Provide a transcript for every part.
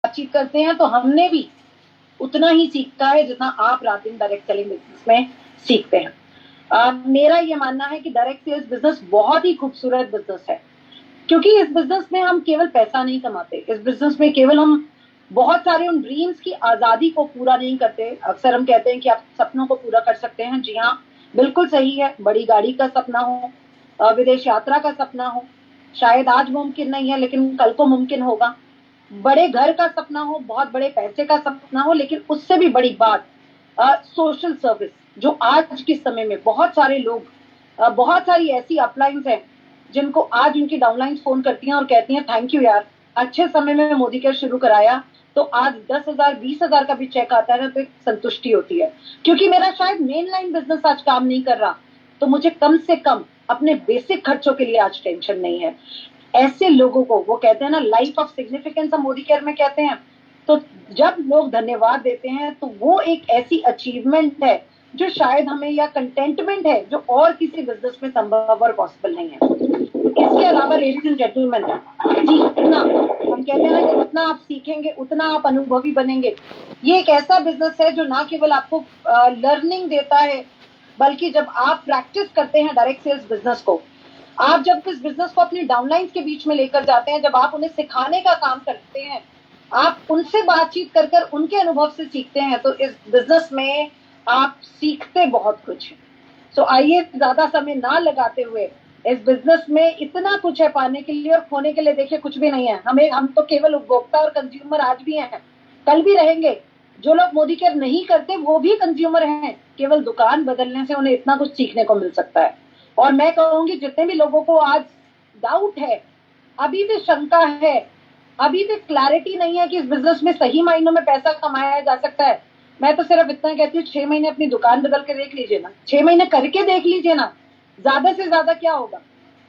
बातचीत करते हैं तो हमने भी उतना ही सीखा है जितना आप रात दिन डायरेक्ट सेलिंग बिजनेस में सीखते हैं। मेरा ये मानना है कि डायरेक्ट सेल्स बिजनेस बहुत ही खूबसूरत बिजनेस है, क्योंकि इस बिजनेस में हम केवल पैसा नहीं कमाते, इस बिजनेस में केवल हम बहुत सारे उन ड्रीम्स की आजादी को पूरा नहीं करते। अक्सर हम कहते हैं कि आप सपनों को पूरा कर सकते हैं। जी हाँ, बिल्कुल सही है। बड़ी गाड़ी का सपना हो, विदेश यात्रा का सपना हो, शायद आज मुमकिन नहीं है लेकिन कल को मुमकिन होगा। बड़े घर का सपना हो, बहुत बड़े पैसे का सपना हो, लेकिन उससे भी बड़ी बात सोशल सर्विस, जो आज के समय में बहुत सारे लोग, बहुत सारी ऐसी अपलाइंस हैं जिनको आज उनकी डाउनलाइंस फोन करती हैं और कहती हैं थैंक यू यार, अच्छे समय में मोदी केयर शुरू कराया तो आज 10,000 20,000 का भी चेक आता है ना तो एक संतुष्टि होती है, क्योंकि मेरा शायद मेन लाइन बिजनेस आज काम नहीं कर रहा तो मुझे कम से कम अपने बेसिक खर्चों के लिए आज टेंशन नहीं है। ऐसे लोगों को, वो कहते हैं ना लाइफ ऑफ सिग्निफिकेंस, हम मोदी केयर में कहते हैं, तो जब लोग धन्यवाद देते हैं तो वो एक ऐसी अचीवमेंट है जो शायद हमें, या कंटेंटमेंट है जो और किसी बिजनेस में संभव और पॉसिबल नहीं है। इसके अलावा लेडीज एंड जेंटलमैन, सीखना, हम कहते हैं ना कि जितना आप सीखेंगे उतना आप अनुभवी बनेंगे। ये एक ऐसा बिजनेस है जो ना केवल आपको लर्निंग देता है, बल्कि जब आप प्रैक्टिस करते हैं डायरेक्ट सेल्स बिजनेस को, आप जब इस बिजनेस को अपनी डाउनलाइंस के बीच में लेकर जाते हैं, जब आप उन्हें सिखाने का काम करते हैं, आप उनसे बातचीत कर कर उनके अनुभव से सीखते हैं, तो इस बिजनेस में आप सीखते बहुत कुछ। तो आइए ज्यादा समय ना लगाते हुए, इस बिजनेस में इतना कुछ है पाने के लिए और खोने के लिए देखिए कुछ भी नहीं है। हम तो केवल उपभोक्ता और कंज्यूमर आज भी हैं, कल भी रहेंगे। जो लोग मोदी केयर नहीं करते वो भी कंज्यूमर हैं, केवल दुकान बदलने से उन्हें इतना कुछ सीखने को मिल सकता है। और मैं कहूंगी जितने भी लोगों को आज डाउट है, अभी भी शंका है, अभी भी क्लैरिटी नहीं है कि इस बिजनेस में सही मायनों में पैसा कमाया जा सकता है, मैं तो सिर्फ इतना कहती हूँ 6 महीने अपनी दुकान बदल के देख लीजिए ना, 6 महीने करके देख लीजिए ना। ज्यादा से ज्यादा क्या होगा,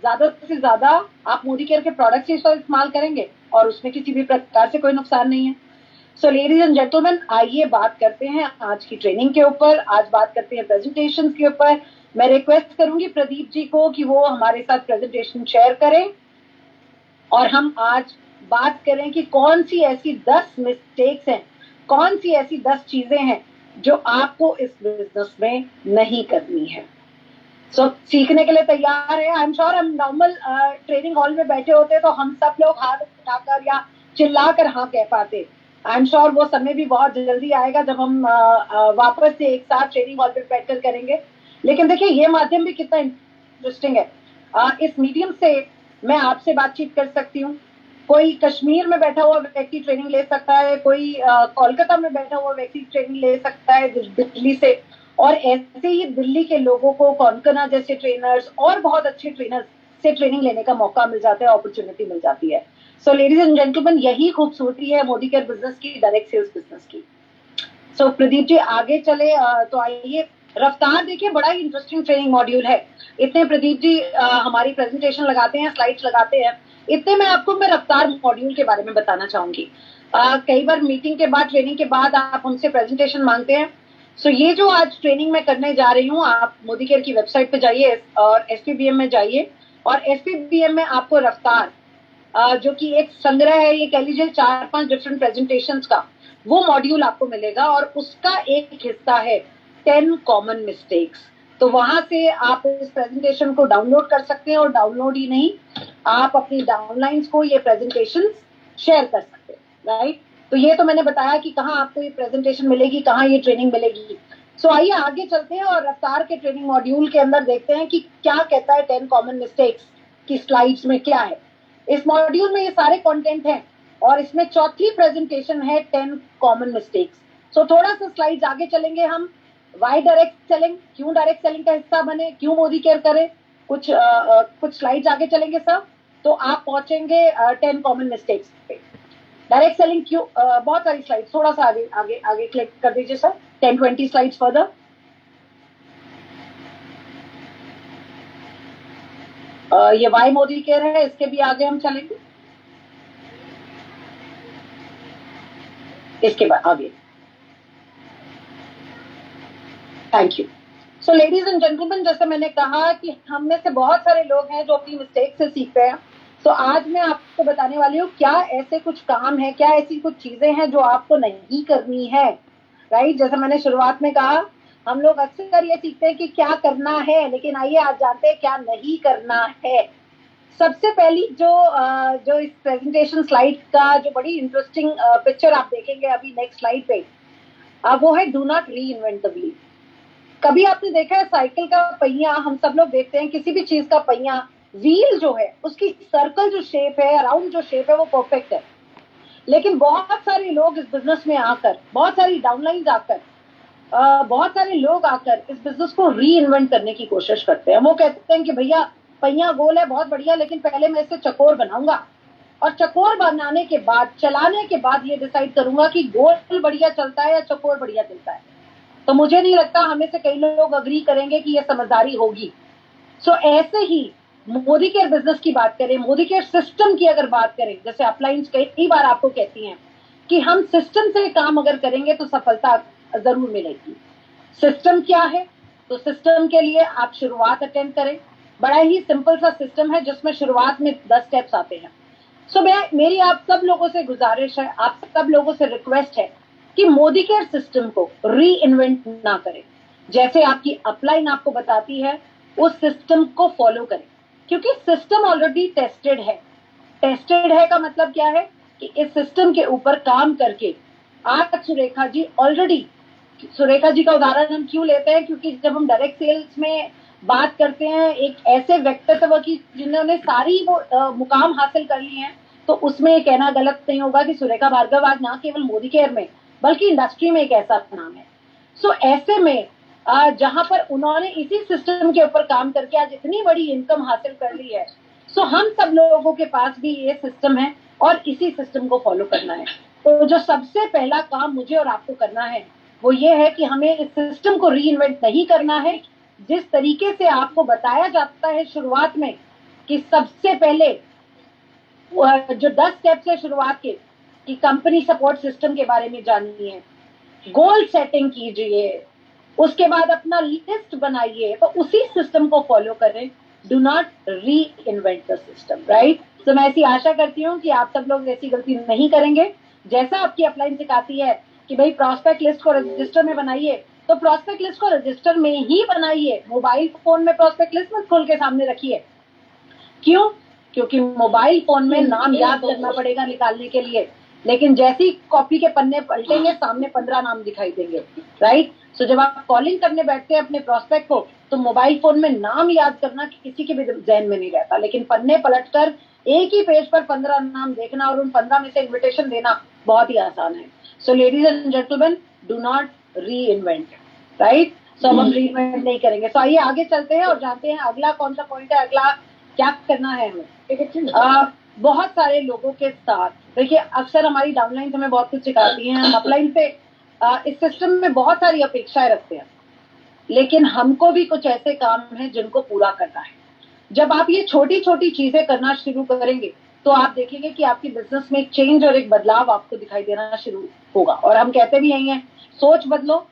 ज्यादा से ज्यादा आप मोदी केयर के प्रोडक्ट्स इस्तेमाल करेंगे और उसमें किसी भी प्रकार से कोई नुकसान नहीं है। सो लेडीज एंड जेंटलमैन, आइए बात करते हैं आज की ट्रेनिंग के ऊपर, आज बात करते हैं प्रेजेंटेशन के ऊपर। मैं रिक्वेस्ट करूंगी प्रदीप जी को कि वो हमारे साथ प्रेजेंटेशन शेयर करें और हम आज बात करें कि कौन सी ऐसी 10 मिस्टेक्स हैं, कौन सी ऐसी 10 चीजें हैं जो आपको इस बिजनेस में नहीं करनी है। सीखने के लिए तैयार है? आई एम श्योर हम नॉर्मल ट्रेनिंग हॉल में बैठे होते तो हम सब लोग हाथ उठाकर या चिल्लाकर हाँ कह पाते। आई एम श्योर वो समय भी बहुत जल्दी आएगा जब हम वापस से एक साथ ट्रेनिंग हॉल पे बैठकर करेंगे। लेकिन देखिए ये माध्यम भी कितना इंटरेस्टिंग है। इस मीडियम से मैं आपसे बातचीत कर सकती हूँ, कोई कश्मीर में बैठा हुआ व्यक्ति ट्रेनिंग ले सकता है, कोई कोलकाता में बैठा हुआ व्यक्ति ट्रेनिंग ले सकता है दिल्ली से, और ऐसे ही दिल्ली के लोगों को कौनकना जैसे ट्रेनर्स और बहुत अच्छे ट्रेनर्स से ट्रेनिंग लेने का मौका मिल जाता है, अपॉर्चुनिटी मिल जाती है। सो लेडीज एंड जेंटलमैन, यही खूबसूरती है मोदी केयर बिजनेस की, डायरेक्ट सेल्स बिजनेस की। सो प्रदीप जी आगे चले तो आइए। रफ्तार देखिए बड़ा ही इंटरेस्टिंग ट्रेनिंग मॉड्यूल है। इतने प्रदीप जी हमारी प्रेजेंटेशन लगाते हैं, स्लाइड्स लगाते हैं, इतने मैं रफ्तार मॉड्यूल के बारे में बताना चाहूंगी। कई बार मीटिंग के बाद, ट्रेनिंग के बाद आप हमसे प्रेजेंटेशन मांगते हैं। सो ये जो आज ट्रेनिंग मैं करने जा रही हूँ, आप मोदी केयर की वेबसाइट पे जाइए और एसपीबीएम में जाइए, और एसपीबीएम में आपको रफ्तार जो कि एक संग्रह है, ये कह लीजिए 4-5 डिफरेंट प्रेजेंटेशंस का, वो मॉड्यूल आपको मिलेगा और उसका एक हिस्सा है 10 कॉमन मिस्टेक्स। तो वहां से आप इस प्रेजेंटेशन को डाउनलोड कर सकते हैं, और डाउनलोड ही नहीं, आप अपनी डाउनलाइंस को ये प्रेजेंटेशन शेयर कर सकते हैं, राइट। तो ये तो मैंने बताया कि कहाँ आपको ये प्रेजेंटेशन मिलेगी, कहाँ ये ट्रेनिंग मिलेगी। सो आइए आगे चलते हैं और रफ्तार के ट्रेनिंग मॉड्यूल के अंदर देखते हैं कि क्या कहता है 10 कॉमन मिस्टेक्स की स्लाइड्स में क्या है। इस मॉड्यूल में ये सारे कंटेंट हैं और इसमें चौथी प्रेजेंटेशन है 10 कॉमन मिस्टेक्स। सो थोड़ा सा स्लाइड्स आगे चलेंगे हम। वाई डायरेक्ट सेलिंग, क्यों डायरेक्ट सेलिंग का हिस्सा बने, क्यों मोदी केयर करे, कुछ स्लाइड्स आगे चलेंगे सब, तो आप पहुंचेंगे 10 कॉमन मिस्टेक्स पे। डायरेक्ट सेलिंग क्यों, बहुत सारी स्लाइड्स, थोड़ा सा आगे आगे आगे क्लिक कर दीजिए सर, 10-20 स्लाइड्स फर्दर। ये वाई मोदी केयर है, इसके भी आगे हम चलेंगे, इसके बाद आगे। Thank you. So ladies and gentleman, जैसे मैंने कहा कि हम में से बहुत सारे लोग हैं जो अपनी मिस्टेक से सीखते हैं, सो आज मैं आपको बताने वाली हूँ क्या ऐसे कुछ काम है, क्या ऐसी कुछ चीजें हैं जो आपको नहीं करनी है, राइट। जैसे मैंने शुरुआत में कहा, हम लोग अक्सर ये सीखते हैं कि क्या करना है, लेकिन आइए आज जानते हैं क्या नहीं करना है। सबसे पहली जो इस प्रेजेंटेशन स्लाइड का जो बड़ी इंटरेस्टिंग पिक्चर आप देखेंगे अभी नेक्स्ट स्लाइड पे, वो है डू नॉट री इन्वेंट द व्हील। कभी आपने देखा है साइकिल का पहिया, हम सब लोग देखते हैं किसी भी चीज का पहिया, व्हील जो है उसकी सर्कल जो शेप है, राउंड जो शेप है वो परफेक्ट है। लेकिन बहुत सारे लोग इस बिजनेस में आकर, बहुत सारी डाउनलाइंस आकर, बहुत सारे लोग आकर इस बिजनेस को री इन्वेंट करने की कोशिश करते हैं। वो कहते हैं कि भैया पहिया गोल है, बहुत बढ़िया, लेकिन पहले मैं इसे चकोर बनाऊंगा और चकोर बनाने के बाद, चलाने के बाद ये डिसाइड करूंगा कि गोल बढ़िया चलता है या चकोर बढ़िया चलता है। तो मुझे नहीं लगता हमें से कई लोग अग्री करेंगे कि ये समझदारी होगी। सो ऐसे ही मोदी केयर बिजनेस की बात करें, मोदी केयर सिस्टम की अगर बात करें, जैसे अपलाइंस कई बार आपको कहती हैं कि हम सिस्टम से काम अगर करेंगे तो सफलता जरूर मिलेगी। सिस्टम क्या है? तो सिस्टम के लिए आप शुरुआत अटेंड करें। बड़ा ही सिंपल सा सिस्टम है जिसमें शुरुआत में 10 स्टेप्स आते हैं। सो मेरी आप सब लोगों से गुजारिश है, आप सब लोगों से रिक्वेस्ट है कि मोदी केयर सिस्टम को री इन्वेंट ना करें। जैसे आपकी अपलाइन आपको बताती है उस सिस्टम को फॉलो करें, क्योंकि सिस्टम ऑलरेडी टेस्टेड है। टेस्टेड है का मतलब क्या है कि इस सिस्टम के ऊपर काम करके आज सुरेखा जी ऑलरेडी, सुरेखा जी का उदाहरण हम क्यों लेते हैं, क्योंकि जब हम डायरेक्ट सेल्स में बात करते हैं एक ऐसे व्यक्तित्व की जिन्होंने सारी वो मुकाम हासिल कर लिए हैं, तो उसमें ये कहना गलत नहीं होगा कि सुरेखा भार्गव आज ना केवल मोदी केयर में बल्कि इंडस्ट्री में एक ऐसा नाम है। सो ऐसे में जहां पर उन्होंने इसी सिस्टम के ऊपर काम करके आज इतनी बड़ी इनकम हासिल कर ली है, सो हम सब लोगों के पास भी ये सिस्टम है और इसी सिस्टम को फॉलो करना है। तो जो सबसे पहला काम मुझे और आपको करना है वो ये है कि हमें इस सिस्टम को री इन्वेंट नहीं करना है। जिस तरीके से आपको बताया जाता है शुरुआत में कि सबसे पहले जो 10 स्टेप्स है शुरुआत के, कि कंपनी सपोर्ट सिस्टम के बारे में जानिए, गोल सेटिंग कीजिए, उसके बाद अपना लिस्ट बनाइए, तो उसी सिस्टम को फॉलो करें। डू नॉट री इन्वेंट द सिस्टम, राइट। तो मैं ऐसी आशा करती हूँ कि आप सब लोग ऐसी गलती नहीं करेंगे। जैसा आपकी अपलाइन सिखाती है कि भाई प्रॉस्पेक्ट लिस्ट को रजिस्टर में बनाइए, तो प्रॉस्पेक्ट लिस्ट को रजिस्टर में ही बनाइए। मोबाइल फोन में प्रॉस्पेक्ट लिस्ट मत खोल के सामने रखिए। क्यों? क्योंकि मोबाइल फोन में नाम याद करना पड़ेगा निकालने के लिए, लेकिन जैसी कॉपी के पन्ने पलटेंगे सामने 15 नाम दिखाई देंगे, राइट। सो जब आप कॉलिंग करने बैठते हैं अपने प्रोस्पेक्ट को, तो मोबाइल फोन में नाम याद करना किसी के भी जहन में नहीं रहता, लेकिन पन्ने पलटकर एक ही पेज पर 15 नाम देखना और उन 15 में से इन्विटेशन देना बहुत ही आसान है। So ladies and gentleman, do not री इन्वेंट, राइट। सो हम री इन्वेंट नहीं करेंगे। सो आइए आगे चलते हैं और जानते हैं अगला कौन सा पॉइंट है, अगला क्या करना है हमें। बहुत सारे लोगों के साथ देखिए, अक्सर हमारी डाउनलाइन हमें बहुत कुछ सिखाती हैं, हम अपलाइन से इस सिस्टम में बहुत सारी अपेक्षाएं रखते हैं, लेकिन हमको भी कुछ ऐसे काम हैं जिनको पूरा करना है। जब आप ये छोटी छोटी चीजें करना शुरू करेंगे तो आप देखेंगे कि आपकी बिजनेस में एक चेंज और एक बदलाव आपको दिखाई देना शुरू होगा। और हम कहते भी यही हैं, सोच बदलो,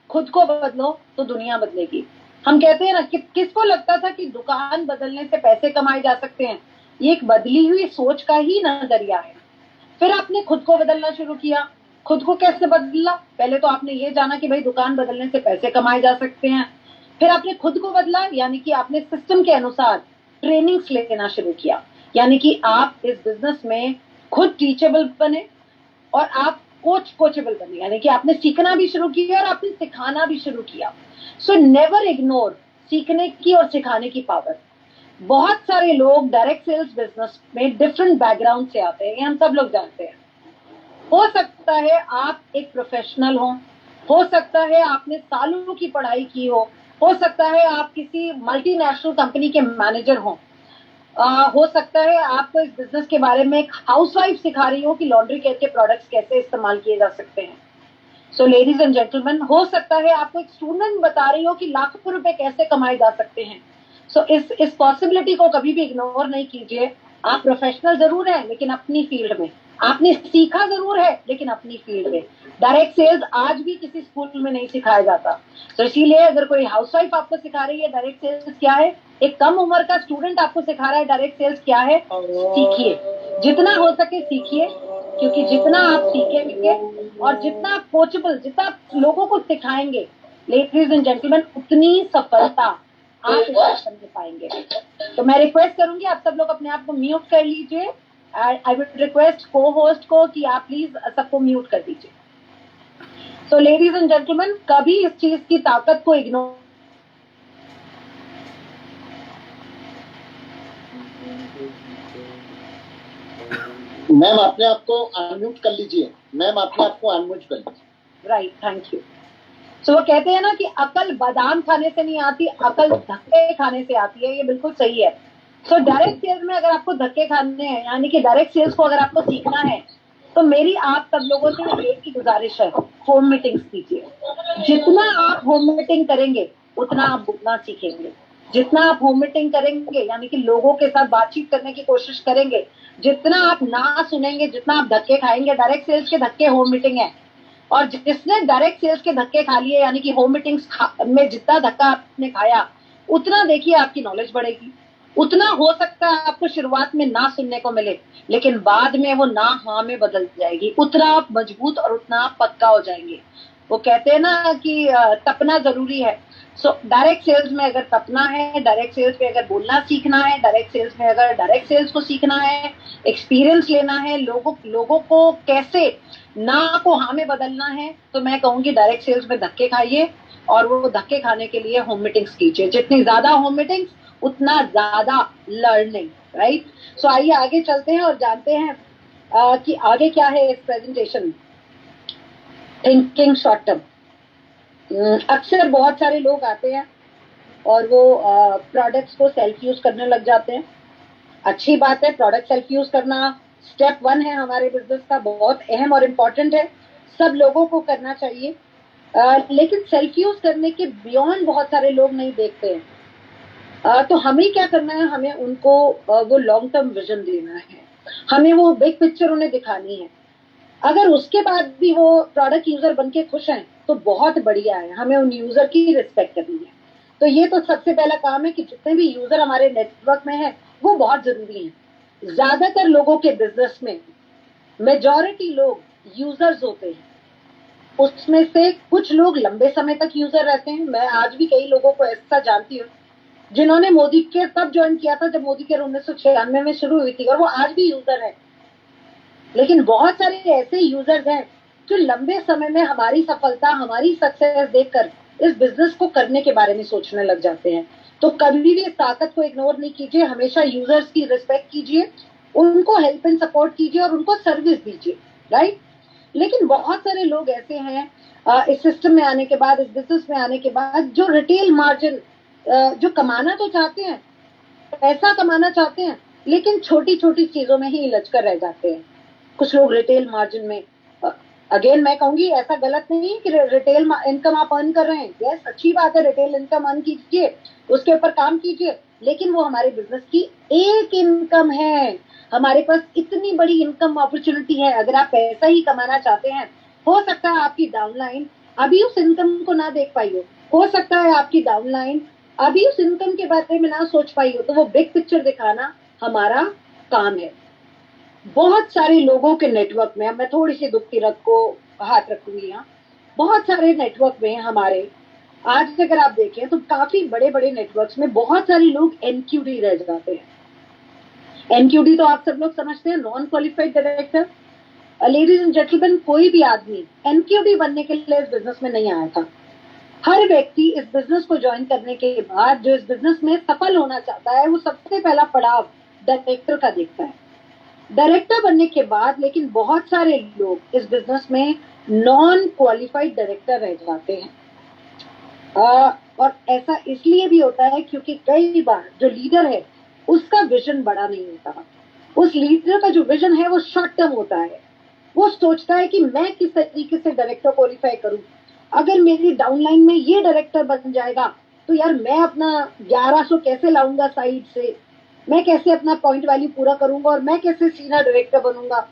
खुद को बदलो तो दुनिया बदलेगी। हम कहते हैं ना कि किसको लगता था कि दुकान बदलने से पैसे कमाए जा सकते हैं? ये एक बदली हुई सोच का ही नजरिया है। फिर आपने खुद को बदलना शुरू किया। खुद को कैसे बदला? पहले तो आपने ये जाना कि भाई दुकान बदलने से पैसे कमाए जा सकते हैं। फिर आपने खुद को बदला, यानी कि आपने सिस्टम के अनुसार ट्रेनिंग्स लेना शुरू किया, यानी कि आप इस बिजनेस में खुद टीचेबल बने और आप कोचेबल बने, यानी कि आपने सीखना भी शुरू किया और आपने सिखाना भी शुरू किया। सो नेवर इग्नोर सीखने की और सिखाने की पावर। बहुत सारे लोग डायरेक्ट सेल्स बिजनेस में डिफरेंट बैकग्राउंड से आते हैं, ये हम सब लोग जानते हैं। हो सकता है आप एक प्रोफेशनल हो सकता है आपने सालों की पढ़ाई की हो सकता है आप किसी मल्टीनेशनल कंपनी के मैनेजर हो सकता है आपको इस बिजनेस के बारे में एक हाउसवाइफ सिखा रही हो कि लॉन्ड्री केयर के प्रोडक्ट्स कैसे इस्तेमाल किए जा सकते हैं। सो लेडीज एंड जेंटलमैन, हो सकता है आपको एक स्टूडेंट बता रही हो कि लाखों रुपए कैसे कमाए जा सकते हैं। सो इस पॉसिबिलिटी को कभी भी इग्नोर नहीं कीजिए। आप प्रोफेशनल जरूर है लेकिन अपनी फील्ड में, आपने सीखा जरूर है लेकिन अपनी फील्ड में। डायरेक्ट सेल्स आज भी किसी स्कूल में नहीं सिखाया जाता। तो इसीलिए अगर कोई हाउसवाइफ आपको सिखा रही है डायरेक्ट सेल्स क्या है, एक कम उम्र का स्टूडेंट आपको सिखा रहा है डायरेक्ट सेल्स क्या है, सीखिए, जितना हो सके सीखिए, क्योंकि जितना आप सीखेंगे और जितना आप कोचेबल, जितना आप लोगों को सिखाएंगे लेडीज एंड जेंटलमैन, उतनी सफलता आप कर पाएंगे। तो मैं रिक्वेस्ट करूंगी आप सब लोग अपने आप को म्यूट कर लीजिए। आई वुड रिक्वेस्ट को होस्ट को कि आप प्लीज सबको म्यूट कर दीजिए। सो लेडीज एंड जेंटलमैन, कभी इस चीज की ताकत को इग्नोर, मैम अपने आप को अनम्यूट कर लीजिए, मैम अपने आप को अनम्यूट कर लीजिए। Right, thank you. सो वो कहते हैं ना कि अकल बादाम खाने से नहीं आती, अकल धक्के खाने से आती है, ये बिल्कुल सही है। सो डायरेक्ट सेल्स में अगर आपको धक्के खाने हैं, यानी कि डायरेक्ट सेल्स को अगर आपको सीखना है, तो मेरी आप सब लोगों से एक ही गुजारिश है, होम मीटिंग्स कीजिए। जितना आप होम मीटिंग करेंगे उतना आप बोलना सीखेंगे। जितना आप होम मीटिंग करेंगे, यानी कि लोगों के साथ बातचीत करने की कोशिश करेंगे, जितना आप ना सुनेंगे, जितना आप धक्के खाएंगे, डायरेक्ट सेल्स के धक्के होम मीटिंग है। और जिसने डायरेक्ट सेल्स के धक्के खा लिए, यानी कि होम मीटिंग्स में जितना धक्का आपने खाया, उतना देखिए आपकी नॉलेज बढ़ेगी। उतना हो सकता है आपको शुरुआत में ना सुनने को मिले, लेकिन बाद में वो ना हाँ में बदल जाएगी। उतना आप मजबूत और उतना आप पक्का हो जाएंगे। वो कहते हैं ना कि तपना जरूरी है। सो डायरेक्ट सेल्स में अगर तपना है, डायरेक्ट सेल्स में अगर बोलना सीखना है, डायरेक्ट सेल्स में अगर डायरेक्ट सेल्स को सीखना है, एक्सपीरियंस लेना है, लोगों को कैसे ना को हाँ में बदलना है, तो मैं कहूंगी डायरेक्ट सेल्स में धक्के खाइए, और वो धक्के खाने के लिए होम मीटिंग्स कीजिए। जितनी ज्यादा होम मीटिंग्स उतना ज्यादा लर्निंग, राइट। सो आइए आगे चलते हैं और जानते हैं कि आगे क्या है इस प्रेजेंटेशन में। Thinking short term. अक्सर बहुत सारे लोग आते हैं और वो प्रोडक्ट्स को सेल्फ यूज करने लग जाते हैं। अच्छी बात है, प्रोडक्ट सेल्फ यूज करना स्टेप 1 है हमारे बिजनेस का, बहुत अहम और इम्पोर्टेंट है, सब लोगों को करना चाहिए। लेकिन सेल्फ यूज करने के बियॉन्ड बहुत सारे लोग नहीं देखते हैं। तो हमें क्या करना है, हमें उनको वो लॉन्ग टर्म विजन देना है, हमें वो बिग पिक्चर उन्हें दिखानी है। अगर उसके बाद भी वो प्रोडक्ट यूजर बन के खुश हैं तो बहुत बढ़िया है, हमें उन यूजर की रिस्पेक्ट करनी है। तो ये तो सबसे पहला काम है कि जितने भी यूजर हमारे नेटवर्क में है वो बहुत जरूरी है। ज्यादातर लोगों के बिजनेस में मेजॉरिटी लोग यूजर्स होते हैं, उसमें से कुछ लोग लंबे समय तक यूजर रहते हैं। मैं आज भी कई लोगों को ऐसा जानती हूँ जिन्होंने मोदी केयर तब ज्वाइन किया था जब मोदी केयर 1996 में शुरू हुई थी, और वो आज भी यूजर है। लेकिन बहुत सारे ऐसे यूजर्स हैं जो लंबे समय में हमारी सफलता, हमारी सक्सेस देखकर इस बिजनेस को करने के बारे में सोचने लग जाते हैं। तो कभी भी इस ताकत को इग्नोर नहीं कीजिए, हमेशा यूजर्स की रिस्पेक्ट कीजिए, उनको हेल्प एंड सपोर्ट कीजिए और उनको सर्विस दीजिए, राइट। लेकिन बहुत सारे लोग ऐसे हैं इस सिस्टम में आने के बाद, इस बिजनेस में आने के बाद, जो रिटेल मार्जिन जो कमाना तो चाहते हैं, पैसा कमाना चाहते हैं, लेकिन छोटी छोटी चीजों में ही उलझ कर रह जाते हैं। कुछ लोग रिटेल मार्जिन में, अगेन मैं कहूंगी ऐसा गलत नहीं कि रिटेल इनकम आप अर्न कर रहे हैं, यस अच्छी बात है, रिटेल इनकम अर्न कीजिए, उसके ऊपर काम कीजिए, लेकिन वो हमारे बिजनेस की एक इनकम है। हमारे पास इतनी बड़ी इनकम अपॉर्चुनिटी है। अगर आप पैसा ही कमाना चाहते हैं, हो सकता है आपकी डाउनलाइन अभी उस इनकम को ना देख पाई हो सकता है आपकी डाउनलाइन अभी उस इनकम के बारे में ना सोच पाई हो। तो वो बिग पिक्चर दिखाना हमारा काम है। बहुत सारे लोगों के नेटवर्क में, मैं थोड़ी सी दुखती रथ को हाथ रखूंगी यहाँ, बहुत सारे नेटवर्क में हमारे आज अगर आप देखें तो काफी बड़े बड़े नेटवर्क्स में बहुत सारे लोग एनक्यूडी रह जाते हैं। एनक्यूडी तो आप सब लोग समझते हैं, non qualified director. Ladies and gentleman, कोई भी आदमी एनक्यूडी बनने के लिए इस बिजनेस में नहीं आया था। हर व्यक्ति इस बिजनेस को ज्वाइन करने के बाद जो इस बिजनेस में सफल होना चाहता है, वो सबसे पहला पड़ाव डायरेक्टर का देखता है। डायरेक्टर बनने के बाद लेकिन बहुत सारे लोग इस बिजनेस में नॉन क्वालिफाइड डायरेक्टर रह जाते हैं। और ऐसा इसलिए भी होता है क्योंकि कई बार जो लीडर है उसका विजन बड़ा नहीं होता। उस लीडर का जो विजन है वो शॉर्ट टर्म होता है। वो सोचता है कि मैं किस तरीके से डायरेक्टर क्वालिफाई करूं, अगर मेरी डाउनलाइन में ये डायरेक्टर बन जाएगा तो यार मैं अपना 1100 कैसे लाऊंगा साइड से, मैं कैसे अपना पॉइंट वैल्यू पूरा करूंगा और मैं कैसे सीनियर डायरेक्टर बनूंगा।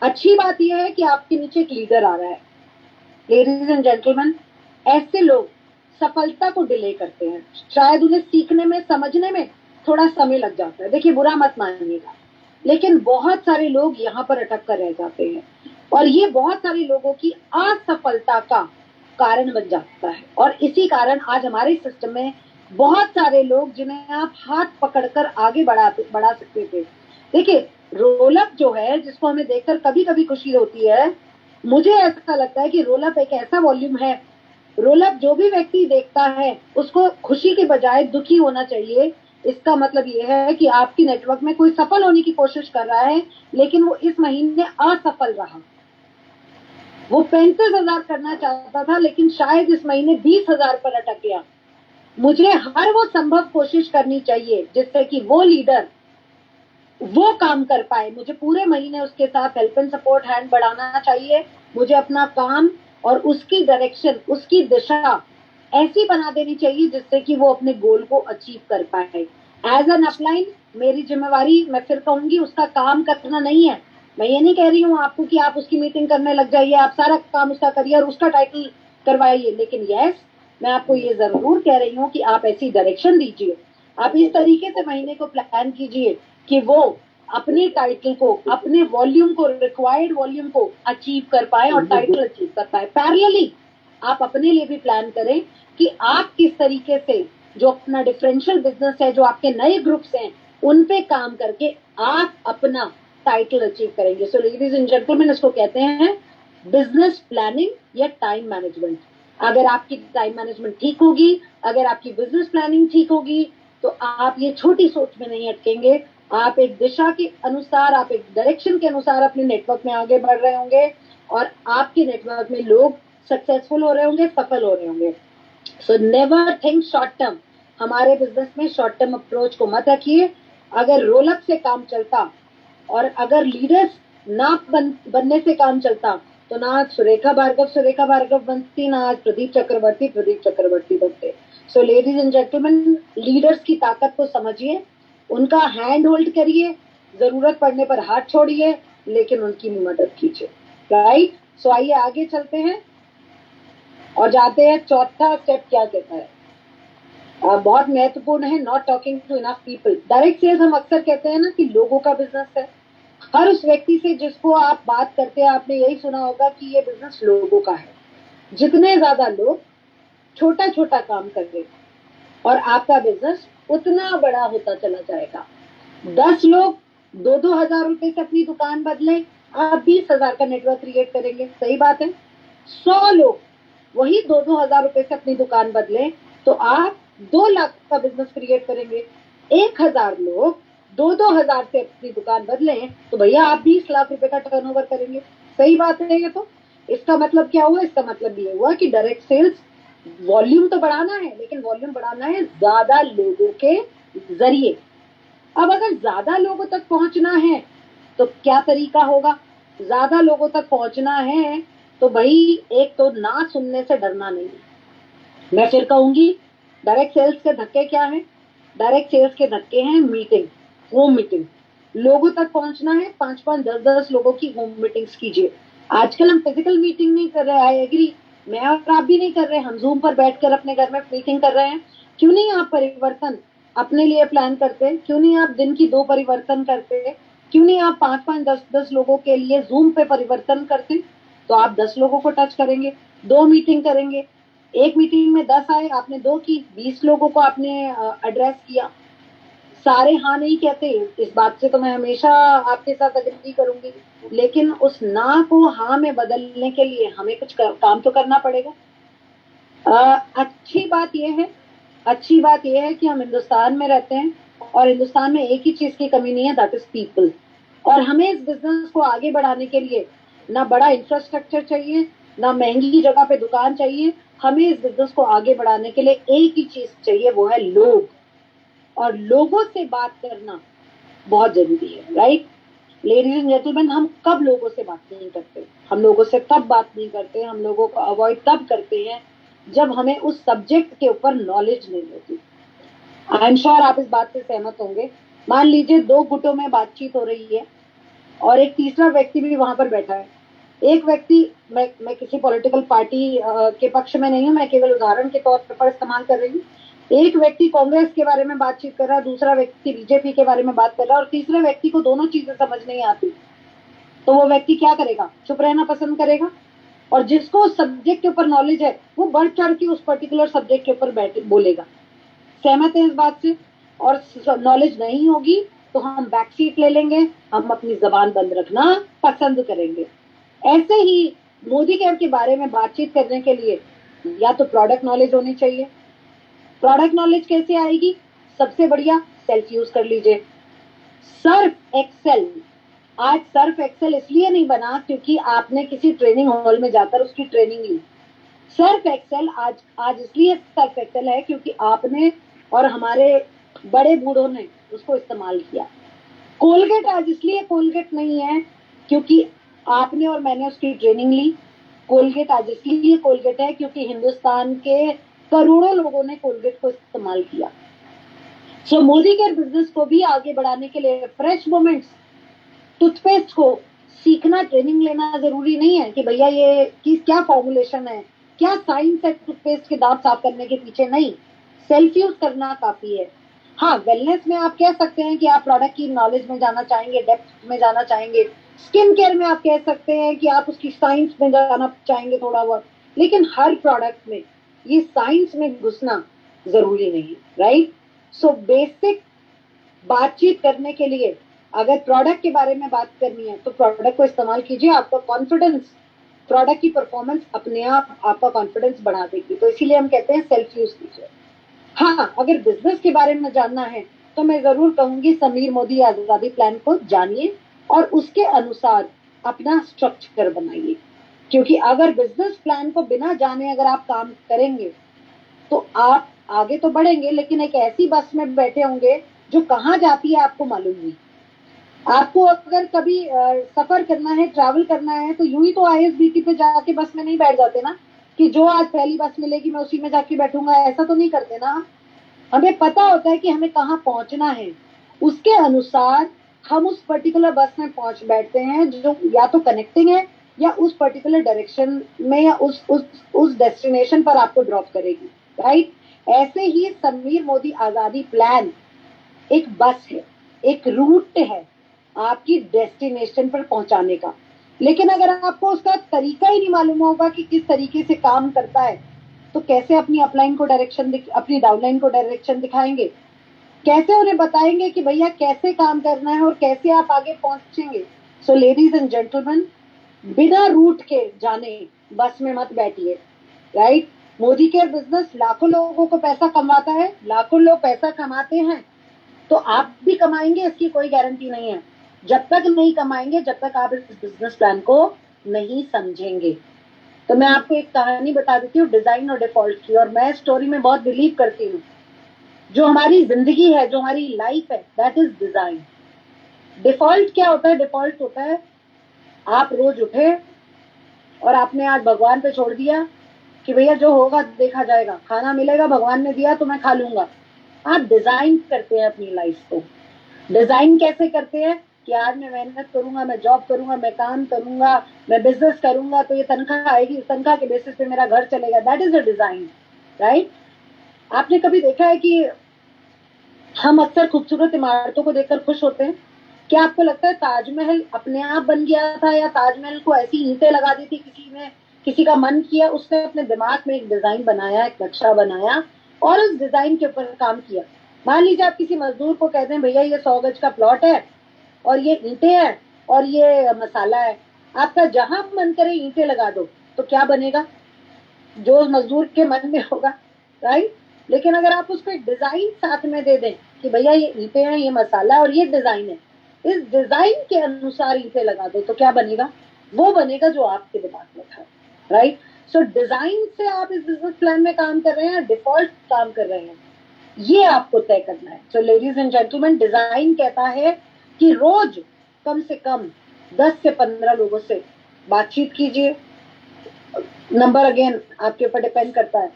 अच्छी बात यह है कि आपके नीचे एक लीडर आ रहा है। लेडीज एंड जेंटलमैन, ऐसे लोग सफलता को डिले करते हैं। शायद उन्हें सीखने में, समझने में थोड़ा समय लग जाता है। देखिए, बुरा मत मानिएगा, लेकिन बहुत सारे लोग यहाँ पर अटक कर रह जाते हैं और ये बहुत सारे लोगों की असफलता का कारण बन जाता है। और इसी कारण आज हमारे सिस्टम में बहुत सारे लोग जिन्हें आप हाथ पकड़कर आगे बढ़ा सकते थे। देखिए, रोल अप जो है, जिसको हमें देखकर कभी कभी खुशी होती है, मुझे ऐसा लगता है कि रोल अप एक ऐसा वॉल्यूम है, रोल अप जो भी व्यक्ति देखता है उसको खुशी के बजाय दुखी होना चाहिए। इसका मतलब यह है कि आपकी नेटवर्क में कोई सफल होने की कोशिश कर रहा है, लेकिन वो इस महीने असफल रहा। वो 35,000 करना चाहता था, लेकिन शायद इस महीने 20,000 पर अटक गया। मुझे हर वो संभव कोशिश करनी चाहिए जिससे कि वो लीडर वो काम कर पाए। मुझे पूरे महीने उसके साथ हेल्प एंड सपोर्ट हैंड बढ़ाना चाहिए। मुझे अपना काम और उसकी डायरेक्शन, उसकी दिशा ऐसी बना देनी चाहिए जिससे कि वो अपने गोल को अचीव कर पाए। एज एन अपलाइन, मेरी जिम्मेवारी, मैं फिर कहूंगी, उसका काम करना नहीं है। मैं ये नहीं कह रही हूँ आपको कि आप उसकी मीटिंग करने लग जाइए, आप सारा काम उसका करिए और उसका टाइटल करवाइए। लेकिन यस, मैं आपको ये जरूर कह रही हूँ कि आप ऐसी डायरेक्शन दीजिए, आप इस तरीके से महीने को प्लान कीजिए कि वो अपने टाइटल को, अपने वॉल्यूम को, रिक्वायर्ड वॉल्यूम को अचीव कर पाए और टाइटल अचीव कर पाए। पैरेलली आप अपने लिए भी प्लान करें कि आप किस तरीके से जो अपना डिफरेंशियल बिजनेस है, जो आपके नए ग्रुप्स हैं, उन पे काम करके आप अपना टाइटल अचीव करेंगे। सो लेडीज एंड जेंटलमैन, इसको कहते हैं बिजनेस प्लानिंग या टाइम मैनेजमेंट। अगर आपकी टाइम मैनेजमेंट ठीक होगी, अगर आपकी बिजनेस प्लानिंग ठीक होगी, तो आप ये छोटी सोच में नहीं अटकेंगे। आप एक दिशा के अनुसार, आप एक डायरेक्शन के अनुसार अपने नेटवर्क में आगे बढ़ रहे होंगे और आपके नेटवर्क में लोग सक्सेसफुल हो रहे होंगे, सफल हो रहे होंगे। So never think short term. हमारे बिजनेस में शॉर्ट टर्म अप्रोच को मत रखिए। अगर रोल अप से काम चलता और अगर लीडर्स ना बनने से काम चलता, तो ना आज सुरेखा भार्गव बनती, ना आज प्रदीप चक्रवर्ती बनते। So ladies and gentleman, leaders की ताकत को समझिए, उनका हैंड होल्ड करिए, जरूरत पड़ने पर हाथ छोड़िए, लेकिन उनकी मदद कीजिए। राइट? सो आइए आगे चलते हैं और जाते हैं चौथा स्टेप क्या कहता है। बहुत महत्वपूर्ण है, not talking to enough people. Direct sales, हम अक्सर कहते हैं ना कि लोगों का बिजनेस है। हर उस व्यक्ति से जिसको आप बात करते हैं, आपने यही सुना होगा कि ये बिजनेस लोगों का है। जितने ज्यादा लोग छोटा छोटा काम कर रहे और आपका बिजनेस उतना बड़ा होता चला जाएगा। 10 लोग 2-2 हजार रुपए से अपनी दुकान बदले, आप 20,000 का नेटवर्क क्रिएट करेंगे। सही बात है। 100 लोग वही 2-2 हजार रुपए से अपनी दुकान बदले, तो आप 2 लाख का बिजनेस क्रिएट करेंगे। 1,000 लोग 2-2 हजार से अपनी दुकान बदले, तो भैया आप 20 लाख रुपए का टर्नओवर करेंगे। सही बात है ये तो। इसका मतलब क्या हुआ? इसका मतलब ये हुआ कि डायरेक्ट सेल्स वॉल्यूम तो बढ़ाना है, लेकिन वॉल्यूम बढ़ाना है ज्यादा लोगों के जरिए। अब अगर ज्यादा लोगों तक पहुंचना है तो क्या तरीका होगा? ज्यादा लोगों तक पहुंचना है तो भाई, एक तो ना सुनने से डरना नहीं है। मैं फिर कहूंगी, डायरेक्ट सेल्स के धक्के क्या है? डायरेक्ट सेल्स के धक्के हैं मीटिंग, होम मीटिंग। लोगों तक पहुंचना है, 5-5, 10-10 लोगों की होम मीटिंग्स कीजिए। आजकल हम फिजिकल मीटिंग नहीं कर रहे, आई एग्री, मैं और आप भी नहीं कर रहे, हम जूम पर बैठकर अपने घर में मीटिंग कर रहे हैं। क्यों नहीं आप परिवर्तन अपने लिए प्लान करते? क्यों नहीं आप दिन की 2 परिवर्तन करते? क्यों नहीं आप 5-5, 10-10 लोगों के लिए जूम पे परिवर्तन करते? तो आप 10 लोगों को टच करेंगे, 2 मीटिंग करेंगे। एक मीटिंग में 10 आए, आपने 2 की, 20 लोगों को आपने एड्रेस किया। सारे हाँ नहीं कहते, इस बात से तो मैं हमेशा आपके साथ अग्री करूंगी, लेकिन उस ना को हाँ में बदलने के लिए हमें कुछ काम तो करना पड़ेगा। अच्छी बात यह है कि हम हिंदुस्तान में रहते हैं और हिंदुस्तान में एक ही चीज की कमी नहीं है, दैट इज पीपल। और हमें इस बिजनेस को आगे बढ़ाने के लिए ना बड़ा इंफ्रास्ट्रक्चर चाहिए, ना महंगी जगह पे दुकान चाहिए। हमें इस बिजनेस को आगे बढ़ाने के लिए एक ही चीज चाहिए, वो है लोग। और लोगों से बात करना बहुत जरूरी है। राइट? लेडीज एंड जेंटलमैन, हम कब लोगों से बात नहीं करते? हम लोगों से तब बात नहीं करते, हम लोगों को अवॉइड तब करते हैं जब हमें उस सब्जेक्ट के ऊपर नॉलेज नहीं होती। आई एम श्योर आप इस बात से सहमत होंगे। मान लीजिए 2 गुटों में बातचीत हो रही है और एक तीसरा व्यक्ति भी वहां पर बैठा है। एक व्यक्ति, मैं किसी पॉलिटिकल पार्टी के पक्ष में नहीं हूं, मैं केवल उदाहरण के तौर पर इस्तेमाल कर रही हूँ। एक व्यक्ति कांग्रेस के बारे में बातचीत कर रहा है, दूसरा व्यक्ति बीजेपी के बारे में बात कर रहा है और तीसरे व्यक्ति को दोनों चीजें समझ नहीं आती, तो वो व्यक्ति क्या करेगा? चुप रहना पसंद करेगा। और जिसको उस सब्जेक्ट के ऊपर नॉलेज है वो बढ़ चढ़ के उस पर्टिकुलर सब्जेक्ट के ऊपर बैठ बोलेगा। सहमत है इस बात से? और नॉलेज नहीं होगी तो हम बैक सीट ले लेंगे, हम अपनी जबान बंद रखना पसंद करेंगे। ऐसे ही मोदी केयर के बारे में बातचीत करने के लिए या तो प्रोडक्ट नॉलेज होनी चाहिए। प्रोडक्ट नॉलेज कैसे आएगी? सबसे बढ़िया सेल्फ यूज कर लीजिए। सर्फ एक्सेल, आज सर्फ एक्सेल इसलिए नहीं बना क्योंकि आपने किसी ट्रेनिंग हॉल में जाकर उसकी ट्रेनिंग ली। सर्फ एक्सेल आज इसलिए सर्फ एक्सेल है क्योंकि आपने और हमारे बड़े बूढ़ों ने उसको इस्तेमाल किया। कोलगेट आज इसलिए कोलगेट नहीं है क्योंकि आपने और मैंने उसकी ट्रेनिंग ली। कोलगेट आज इसलिए कोलगेट है क्योंकि हिंदुस्तान के करोड़ों लोगों ने कोलगेट को इस्तेमाल किया। सो मोदी केयर बिजनेस को भी आगे बढ़ाने के लिए फ्रेश मोमेंट्स टूथपेस्ट को सीखना, ट्रेनिंग लेना जरूरी नहीं है कि भैया ये कि क्या फॉर्मुलेशन है, क्या साइंस है टूथपेस्ट के दांत साफ करने के पीछे। नहीं, सेल्फ यूज करना काफी है। हाँ, वेलनेस में आप कह सकते हैं कि आप प्रोडक्ट की नॉलेज में जाना चाहेंगे, डेप्थ में जाना चाहेंगे। स्किन केयर में आप कह सकते हैं कि आप उसकी साइंस में जाना चाहेंगे थोड़ा बहुत, लेकिन हर प्रोडक्ट में ये साइंस में घुसना जरूरी नहीं है, राइट? सो बेसिक बातचीत करने के लिए अगर प्रोडक्ट के बारे में बात करनी है तो प्रोडक्ट को इस्तेमाल कीजिए। आपका कॉन्फिडेंस, प्रोडक्ट की परफॉर्मेंस अपने आप आपका कॉन्फिडेंस बढ़ा देगी। तो इसीलिए हम कहते हैं सेल्फ यूज कीजिए। हाँ, अगर बिजनेस के बारे में जानना है तो मैं जरूर कहूंगी समीर मोदी आजादी प्लान को जानिए और उसके अनुसार अपना स्ट्रक्चर बनाइए। क्योंकि अगर बिजनेस प्लान को बिना जाने अगर आप काम करेंगे तो आप आगे तो बढ़ेंगे लेकिन एक ऐसी बस में बैठे होंगे जो कहाँ जाती है आपको मालूम नहीं। आपको अगर कभी सफर करना है, ट्रैवल करना है तो यूं ही तो आईएसबीटी पे जाके बस में नहीं बैठ जाते ना कि जो आज पहली बस मिलेगी मैं उसी में जाके बैठूंगा, ऐसा तो नहीं करते ना। हमें पता होता है कि हमें कहाँ पहुंचना है, उसके अनुसार हम उस पर्टिकुलर बस में पहुंच बैठते हैं जो या तो कनेक्टिंग है या उस पर्टिकुलर डायरेक्शन में या उस डेस्टिनेशन पर आपको ड्रॉप करेगी, राइट? ऐसे ही समीर मोदी आजादी प्लान एक बस है, एक रूट है आपकी डेस्टिनेशन पर पहुंचाने का। लेकिन अगर आपको उसका तरीका ही नहीं मालूम होगा कि किस तरीके से काम करता है तो कैसे अपनी अपलाइन को डायरेक्शन, अपनी डाउनलाइन को डायरेक्शन दिखाएंगे? कैसे उन्हें बताएंगे कि भैया कैसे काम करना है और कैसे आप आगे पहुंचेंगे? सो लेडीज एंड जेंटलमैन, बिना रूट के जाने बस में मत बैठिए, राइट? मोदी केयर बिजनेस लाखों लोगों को पैसा कमाता है, लाखों लोग पैसा कमाते हैं, तो आप भी कमाएंगे इसकी कोई गारंटी नहीं है। जब तक नहीं कमाएंगे, जब तक आप इस बिजनेस प्लान को नहीं समझेंगे। तो मैं आपको एक कहानी बता देती हूँ डिजाइन और डिफॉल्ट की, और मैं स्टोरी में बहुत बिलीव करती हूँ। जो हमारी जिंदगी है, जो हमारी लाइफ है, दैट इज डिजाइन। डिफॉल्ट क्या होता है? डिफॉल्ट होता है आप रोज उठे और आपने आज भगवान पे छोड़ दिया कि भैया जो होगा देखा जाएगा, खाना मिलेगा, भगवान ने दिया तो मैं खा लूंगा। आप डिजाइन करते हैं अपनी लाइफ को। डिजाइन कैसे करते हैं कि आज मैं मेहनत करूंगा, मैं जॉब करूंगा, मैं काम करूंगा, मैं बिजनेस करूंगा तो ये तनख्वाह आएगी, तनख्वाह के बेसिस पे मेरा घर चलेगा। That is a design, right? आपने कभी देखा है कि हम अक्सर खूबसूरत इमारतों को देखकर खुश होते हैं? क्या आपको लगता है ताजमहल अपने आप बन गया था या ताजमहल को ऐसी ईंटें लगा दी थी किसी ने, किसी का मन किया, उसने अपने दिमाग में एक डिजाइन बनाया, एक नक्शा बनाया और उस डिजाइन के ऊपर काम किया? मान लीजिए आप किसी मजदूर को कहते हैं भैया ये 100 गज का प्लॉट है और ये ईंटें हैं और ये मसाला है, आपका जहां मन करे ईंटें लगा दो, तो क्या बनेगा? जो मजदूर के मन में होगा, राइट? लेकिन अगर आप उसको एक डिजाइन साथ में दे दें कि भैया ये ईंटें हैं, ये मसाला है और ये डिजाइन है, इस डिजाइन के अनुसार ईंटें लगा दो, तो क्या बनेगा? वो बनेगा जो आपके दिमाग में था, राइट? सो डिजाइन से आप इस बिजनेस प्लान में काम कर रहे हैं, डिफॉल्ट काम कर रहे हैं, ये आपको तय करना है। So ladies and gentleman, design कहता है कि रोज कम से कम 10 से 15 लोगों से बातचीत कीजिए। नंबर अगेन आपके ऊपर डिपेंड करता है।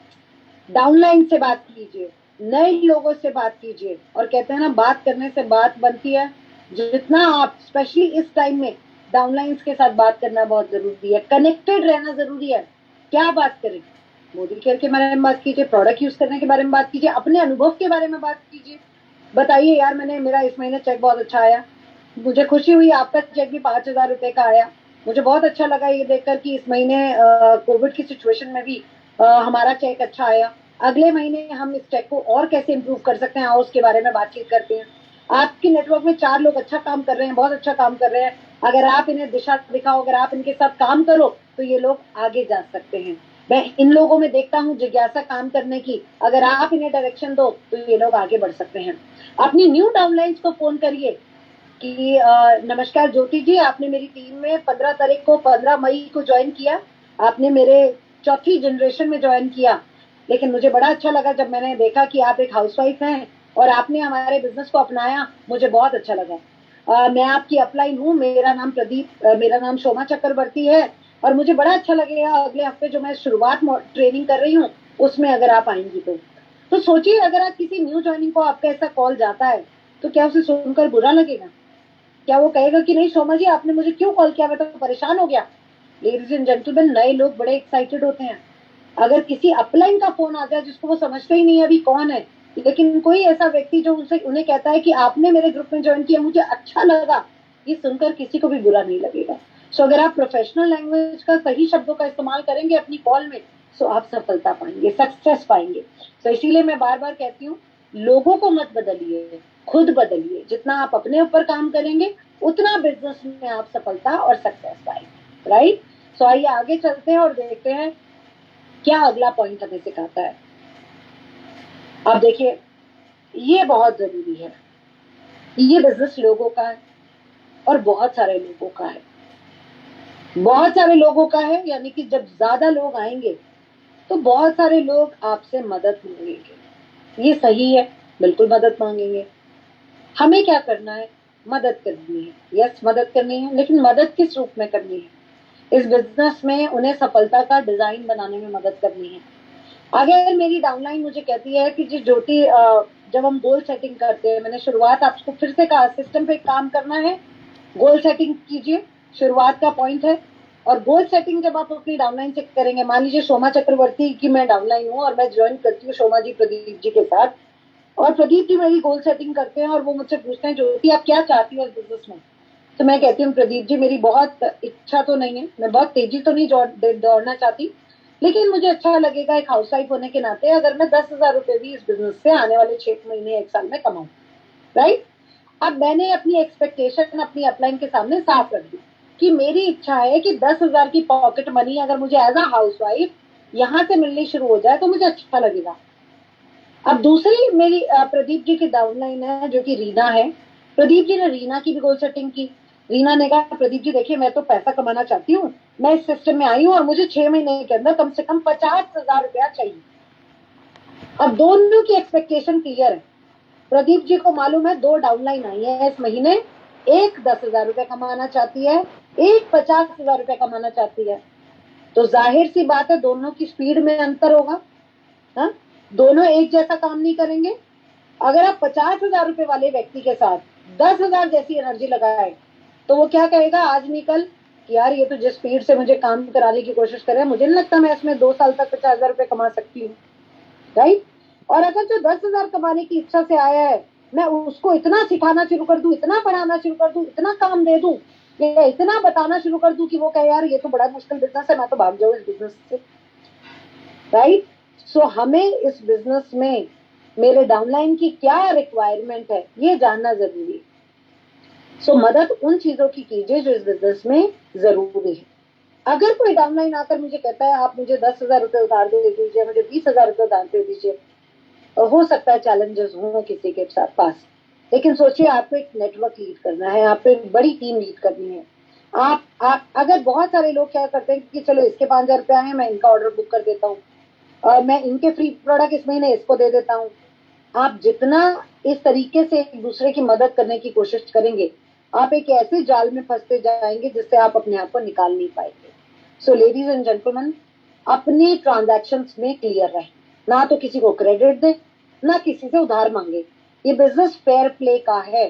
डाउनलाइन से बात कीजिए, नए लोगों से बात कीजिए। और कहते हैं ना, बात करने से बात बनती है। जितना आप स्पेशली इस टाइम में डाउनलाइंस के साथ बात करना बहुत जरूरी है, कनेक्टेड रहना जरूरी है। क्या बात करें? मोदी केयर के बारे में बात कीजिए, प्रोडक्ट यूज करने के बारे में बात कीजिए, अपने अनुभव के बारे में बात कीजिए। बताइए यार, मेरा इस महीने चेक बहुत अच्छा आया, मुझे खुशी हुई। आपका चेक भी 5,000 रुपए का आया। मुझे बहुत अच्छा लगा ये देखकर कि इस महीने कोविड की सिचुएशन में भी हमारा चेक अच्छा आया। अगले महीने हम इस चेक को और कैसे इम्प्रूव कर सकते हैं, आओ उसके बारे में बातचीत करते हैं। आपके नेटवर्क में 4 लोग अच्छा काम कर रहे हैं, बहुत अच्छा काम कर रहे हैं। अगर आप इन्हें दिशा दिखाओ, अगर आप इनके साथ काम करो, तो ये लोग आगे जा सकते हैं। मैं इन लोगों में देखता हूँ जिज्ञासा काम करने की। अगर आप इन्हें डायरेक्शन दो तो ये लोग आगे बढ़ सकते हैं। अपनी न्यू डाउनलाइंस को फोन करिए कि नमस्कार ज्योति जी, आपने मेरी टीम में 15 मई को ज्वाइन किया। आपने मेरे चौथी जनरेशन में ज्वाइन किया, लेकिन मुझे बड़ा अच्छा लगा जब मैंने देखा कि आप एक हाउसवाइफ हैं और आपने हमारे बिजनेस को अपनाया। मुझे बहुत अच्छा लगा। मैं आपकी अपलाइन हूँ, मेरा नाम प्रदीप, मेरा नाम शोमा चक्रवर्ती है। और मुझे बड़ा अच्छा लगेगा अगले हफ्ते जो मैं शुरुआत ट्रेनिंग कर रही हूँ उसमें अगर आप आएंगी तो सोचिए, अगर आप किसी न्यू ज्वाइनिंग को आपका ऐसा कॉल जाता है तो क्या उसे सुनकर बुरा लगेगा? क्या वो कहेगा कि नहीं शोमा जी, आपने मुझे क्यों कॉल किया, मैं तो परेशान हो गया? लेडीज एंड जेंटलमैन, नए लोग बड़े एक्साइटेड होते हैं। अगर किसी अपलाइन का फोन आ जाए जिसको वो समझते ही नहीं है अभी कौन है, लेकिन कोई ऐसा व्यक्ति जो उनसे उन्हें कहता है कि आपने मेरे ग्रुप में ज्वाइन किया, मुझे अच्छा लगा, ये सुनकर किसी को भी बुरा नहीं लगेगा। सो अगर आप प्रोफेशनल लैंग्वेज का सही शब्दों का इस्तेमाल करेंगे अपनी कॉल में, तो आप सफलता पाएंगे, सक्सेस पाएंगे। तो इसीलिए मैं बार बार कहती हूँ, लोगों को मत बदलिए, खुद बदलिए। जितना आप अपने ऊपर काम करेंगे उतना बिजनेस में आप सफलता और सक्सेस पाएंगे। राइट? सो आइए आगे चलते हैं और देखते हैं क्या अगला पॉइंट हमें सिखाता है। अब देखिए, ये बहुत जरूरी है। ये बिजनेस लोगों का है और बहुत सारे लोगों का है। बहुत सारे लोगों का है यानी कि जब ज्यादा लोग आएंगे तो बहुत सारे लोग आपसे मदद मांगेंगे। ये सही है, बिल्कुल मदद मांगेंगे। हमें क्या करना है? मदद करनी है। यस, मदद करनी है, लेकिन मदद किस रूप में करनी है? इस बिजनेस में उन्हें सफलता का डिजाइन बनाने में मदद करनी है। अगर मेरी डाउनलाइन मुझे कहती है कि जी ज्योति, जब हम गोल सेटिंग करते हैं, मैंने शुरुआत आपको फिर से कहा, सिस्टम पे काम करना है, गोल सेटिंग कीजिए, शुरुआत का पॉइंट है। और गोल सेटिंग जब आप अपनी डाउनलाइन से करेंगे, मान लीजिए शोमा चक्रवर्ती की मैं डाउनलाइन हूँ और मैं ज्वाइन करती हूँ शोमा जी प्रदीप जी के साथ, और प्रदीप जी मेरी गोल सेटिंग करते हैं और वो मुझसे पूछते हैं ज्योति आप क्या चाहती हो इस बिजनेस में? तो मैं कहती हूँ प्रदीप जी, मेरी बहुत इच्छा तो नहीं है, मैं बहुत तेजी तो नहीं दौड़ना चाहती, लेकिन मुझे अच्छा लगेगा एक हाउसवाइफ होने के नाते अगर मैं 10,000 रुपए भी इस बिजनेस से आने वाले 6 महीने 1 साल में कमाऊं। राइट? अब मैंने अपनी एक्सपेक्टेशन अपनी अपलाइन के सामने साफ रख दी कि मेरी इच्छा है कि 10,000 की पॉकेट मनी अगर मुझे एज अ हाउसवाइफ यहाँ से मिलनी शुरू हो जाए तो मुझे अच्छा लगेगा। अब दूसरी मेरी प्रदीप जी की डाउनलाइन है जो कि रीना है। प्रदीप जी ने रीना की भी गोल सेटिंग की। रीना ने कहा प्रदीप जी देखिए, मैं तो पैसा कमाना चाहती हूँ, मैं इस सिस्टम में आई हूँ और मुझे 6 महीने के अंदर कम से कम 50,000 रुपया चाहिए। अब दोनों की एक्सपेक्टेशन क्लियर है। प्रदीप जी को मालूम है 2 डाउनलाइन आई है इस महीने, एक 10,000 रुपया कमाना चाहती है, एक 50,000 रुपया कमाना चाहती है। तो जाहिर सी बात है दोनों की स्पीड में अंतर होगा। हा? दोनों एक जैसा काम नहीं करेंगे। अगर आप 50,000 रुपए वाले व्यक्ति के साथ 10,000 जैसी एनर्जी लगाए तो वो क्या कहेगा आज नहीं कल कि यार ये तो जिस स्पीड से मुझे काम कराने की कोशिश कर रहे हैं, मुझे नहीं लगता मैं इसमें 2 साल तक 50,000 रुपए कमा सकती हूँ। राइट? और अगर जो 10,000 कमाने की इच्छा से आया है, मैं उसको इतना सिखाना शुरू कर दूं, इतना पढ़ाना शुरू कर दूं, इतना काम दे दूं, या इतना बताना शुरू कर दूं कि वो कहे यार ये तो बड़ा मुश्किल बिजनेस है, मैं तो भाग जाऊं इस बिजनेस से। राइट? सो हमें इस बिजनेस में मेरे डाउनलाइन की क्या रिक्वायरमेंट है ये जानना जरूरी है। सो मदद उन चीजों की कीजिए जो इस बिजनेस में जरूरी है। अगर कोई डाउनलाइन आकर मुझे कहता है आप मुझे 10,000 रुपए उधार दे दीजिए, मुझे 20,000 रुपए उधार दे दीजिए, हो सकता है चैलेंजेस हो किसी के साथ पास, लेकिन सोचिए आपको एक नेटवर्क लीड करना है, आपको एक बड़ी टीम लीड करनी है। आप अगर बहुत सारे लोग क्या करते हैं कि चलो इसके 5,000 रुपया है, मैं इनका ऑर्डर बुक कर देता हूँ और मैं इनके फ्री प्रोडक्ट इस महीने इसको दे देता हूँ। आप जितना इस तरीके से एक दूसरे की मदद करने की कोशिश करेंगे, आप एक ऐसे जाल में फंसते जाएंगे जिससे आप अपने आप को निकाल नहीं पाएंगे। सो लेडीज एंड जेंटलमैन, अपनी ट्रांजैक्शंस में क्लियर रहें, ना तो किसी को क्रेडिट दें, ना किसी से उधार मांगे। ये बिजनेस फेयर प्ले का है।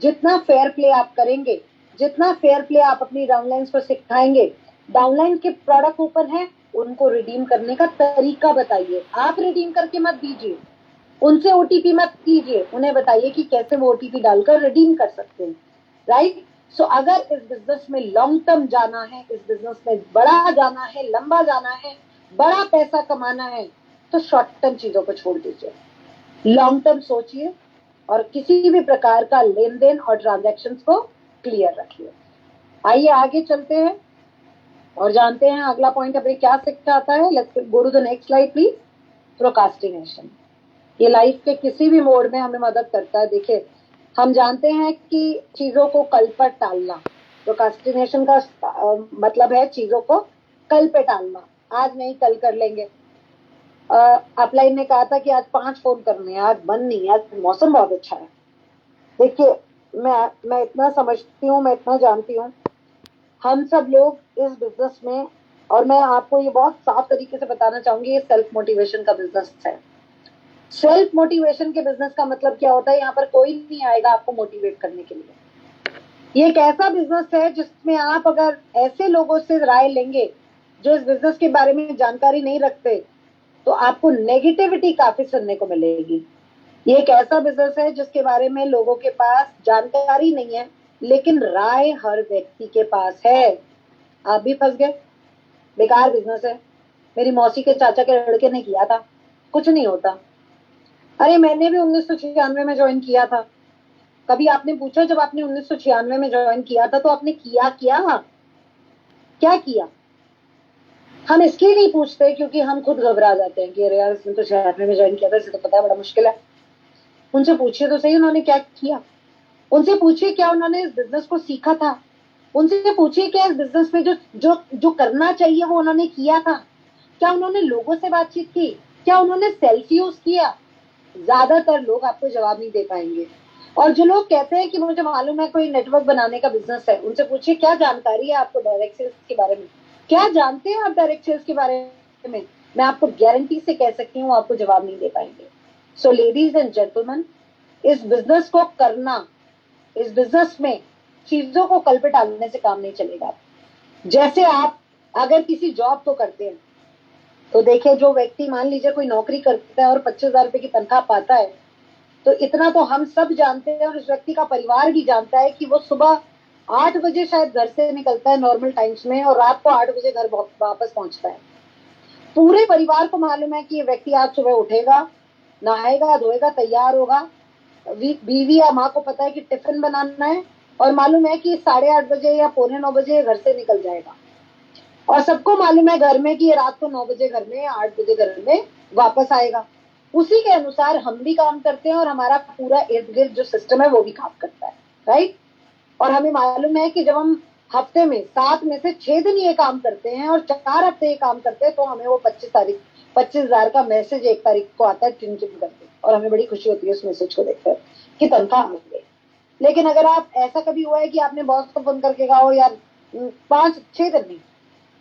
जितना फेयर प्ले आप करेंगे, जितना फेयर प्ले आप अपनी डाउनलाइंस को सिखाएंगे, डाउनलाइन के प्रोडक्ट ओपन है, उनको रिडीम करने का तरीका बताइए। आप रिडीम करके मत दीजिए, उनसे ओटीपी मत लीजिए, उन्हें बताइए कि कैसे वो ओटीपी डालकर रिडीम कर सकते हैं, राइट। सो अगर इस बिजनेस में लॉन्ग टर्म जाना है, इस बिजनेस में बड़ा जाना है, लंबा जाना है, बड़ा पैसा कमाना है, तो शॉर्ट टर्म चीजों को छोड़ दीजिए, लॉन्ग टर्म सोचिए और किसी भी प्रकार का लेन देन और ट्रांजैक्शन को क्लियर रखिए। आइए आगे चलते हैं और जानते हैं अगला पॉइंट हमें क्या सिखाता है। Let's go to the next slide please. Procrastination, ये लाइफ के किसी भी मोड में हमें मदद करता है। देखिए, हम जानते हैं कि चीजों को कल पर टालना, प्रोकास्टिनेशन का मतलब है चीजों को कल पे टालना। आज नहीं, कल कर लेंगे। अपलाइन ने कहा था कि आज 5 फोन करने हैं, आज बंद नहीं, आज मौसम बहुत अच्छा है। देखिए, मैं इतना समझती हूँ, मैं इतना जानती हूँ, हम सब लोग इस बिजनेस में, और मैं आपको ये बहुत साफ तरीके से बताना चाहूंगी, ये सेल्फ मोटिवेशन का बिजनेस है। सेल्फ मोटिवेशन के बिजनेस का मतलब क्या होता है? यहाँ पर कोई नहीं आएगा आपको मोटिवेट करने के लिए। ये एक ऐसा बिजनेस है जिसमें आप अगर ऐसे लोगों से राय लेंगे जो इस बिजनेस के बारे में जानकारी नहीं रखते, तो आपको नेगेटिविटी काफी सुनने को मिलेगी। ये एक ऐसा बिजनेस है जिसके बारे में लोगों के पास जानकारी नहीं है, लेकिन राय हर व्यक्ति के पास है। आप भी फंस गए, बेकार बिजनेस है। मेरी मौसी के चाचा के लड़के ने किया था, कुछ नहीं होता। अरे मैंने भी 1996 में ज्वाइन किया था। कभी आपने पूछा जब आपने 1996 में ज्वाइन किया था तो आपने किया क्या किया? हम इसलिए नहीं पूछते क्योंकि हम खुद घबरा जाते हैं कि अरे यार, इसने तो 96 में ज्वाइन किया था, इसे तो पता है बड़ा मुश्किल है। उनसे पूछिए तो सही उन्होंने क्या किया। उनसे पूछिए क्या उन्होंने इस बिजनेस को सीखा था। उनसे पूछिए क्या इस बिजनेस में जो जो जो करना चाहिए वो उन्होंने किया था। क्या उन्होंने लोगों से बातचीत की? क्या उन्होंने सेल्फ यूज किया? ज्यादातर लोग आपको जवाब नहीं दे पाएंगे। और जो लोग कहते हैं कि मुझे मालूम है कोई नेटवर्क बनाने का बिजनेस है, उनसे पूछिए क्या जानकारी है आपको डायरेक्ट सेल्स के बारे में, क्या जानते हैं आप डायरेक्ट सेल्स के बारे में। मैं आपको गारंटी से कह सकती हूँ आपको जवाब नहीं दे पाएंगे। सो लेडीज एंड जेंटलमैन, इस बिजनेस को करना, इस बिजनेस में चीजों को कल पे टालने से काम नहीं चलेगा। जैसे आप अगर किसी जॉब को करते हैं तो देखिए, जो व्यक्ति मान लीजिए कोई नौकरी करता है और 25,000 रुपए की तनख्वाह पाता है, तो इतना तो हम सब जानते हैं और उस व्यक्ति का परिवार भी जानता है कि वो सुबह 8 बजे शायद घर से निकलता है नॉर्मल टाइम्स में और रात को 8 बजे घर वापस पहुंचता है। पूरे परिवार को मालूम है कि ये व्यक्ति आज सुबह उठेगा, नहाएगा, धोएगा, तैयार होगा। बीवी या माँ को पता है कि टिफिन बनाना है और मालूम है कि 8:30 बजे या 8:45 बजे घर से निकल जाएगा। और सबको मालूम है घर में कि ये रात को 9 बजे घर में, 8 बजे घर में वापस आएगा। उसी के अनुसार हम भी काम करते हैं और हमारा पूरा इर्द गिर्द जो सिस्टम है वो भी काम करता है, राइट। और हमें मालूम है कि जब हम हफ्ते में 7 में से 6 दिन ये काम करते हैं और 4 हफ्ते ये काम करते हैं, तो हमें वो 25,000 का मैसेज 1 तारीख को आता है टिन टिन करके, और हमें बड़ी खुशी होती है उस मैसेज को देखकर कि तनख्वाह मिल गई। लेकिन अगर आप, ऐसा कभी हुआ है कि आपने बॉस को फोन करके कहा हो यार 5-6 दिन नहीं,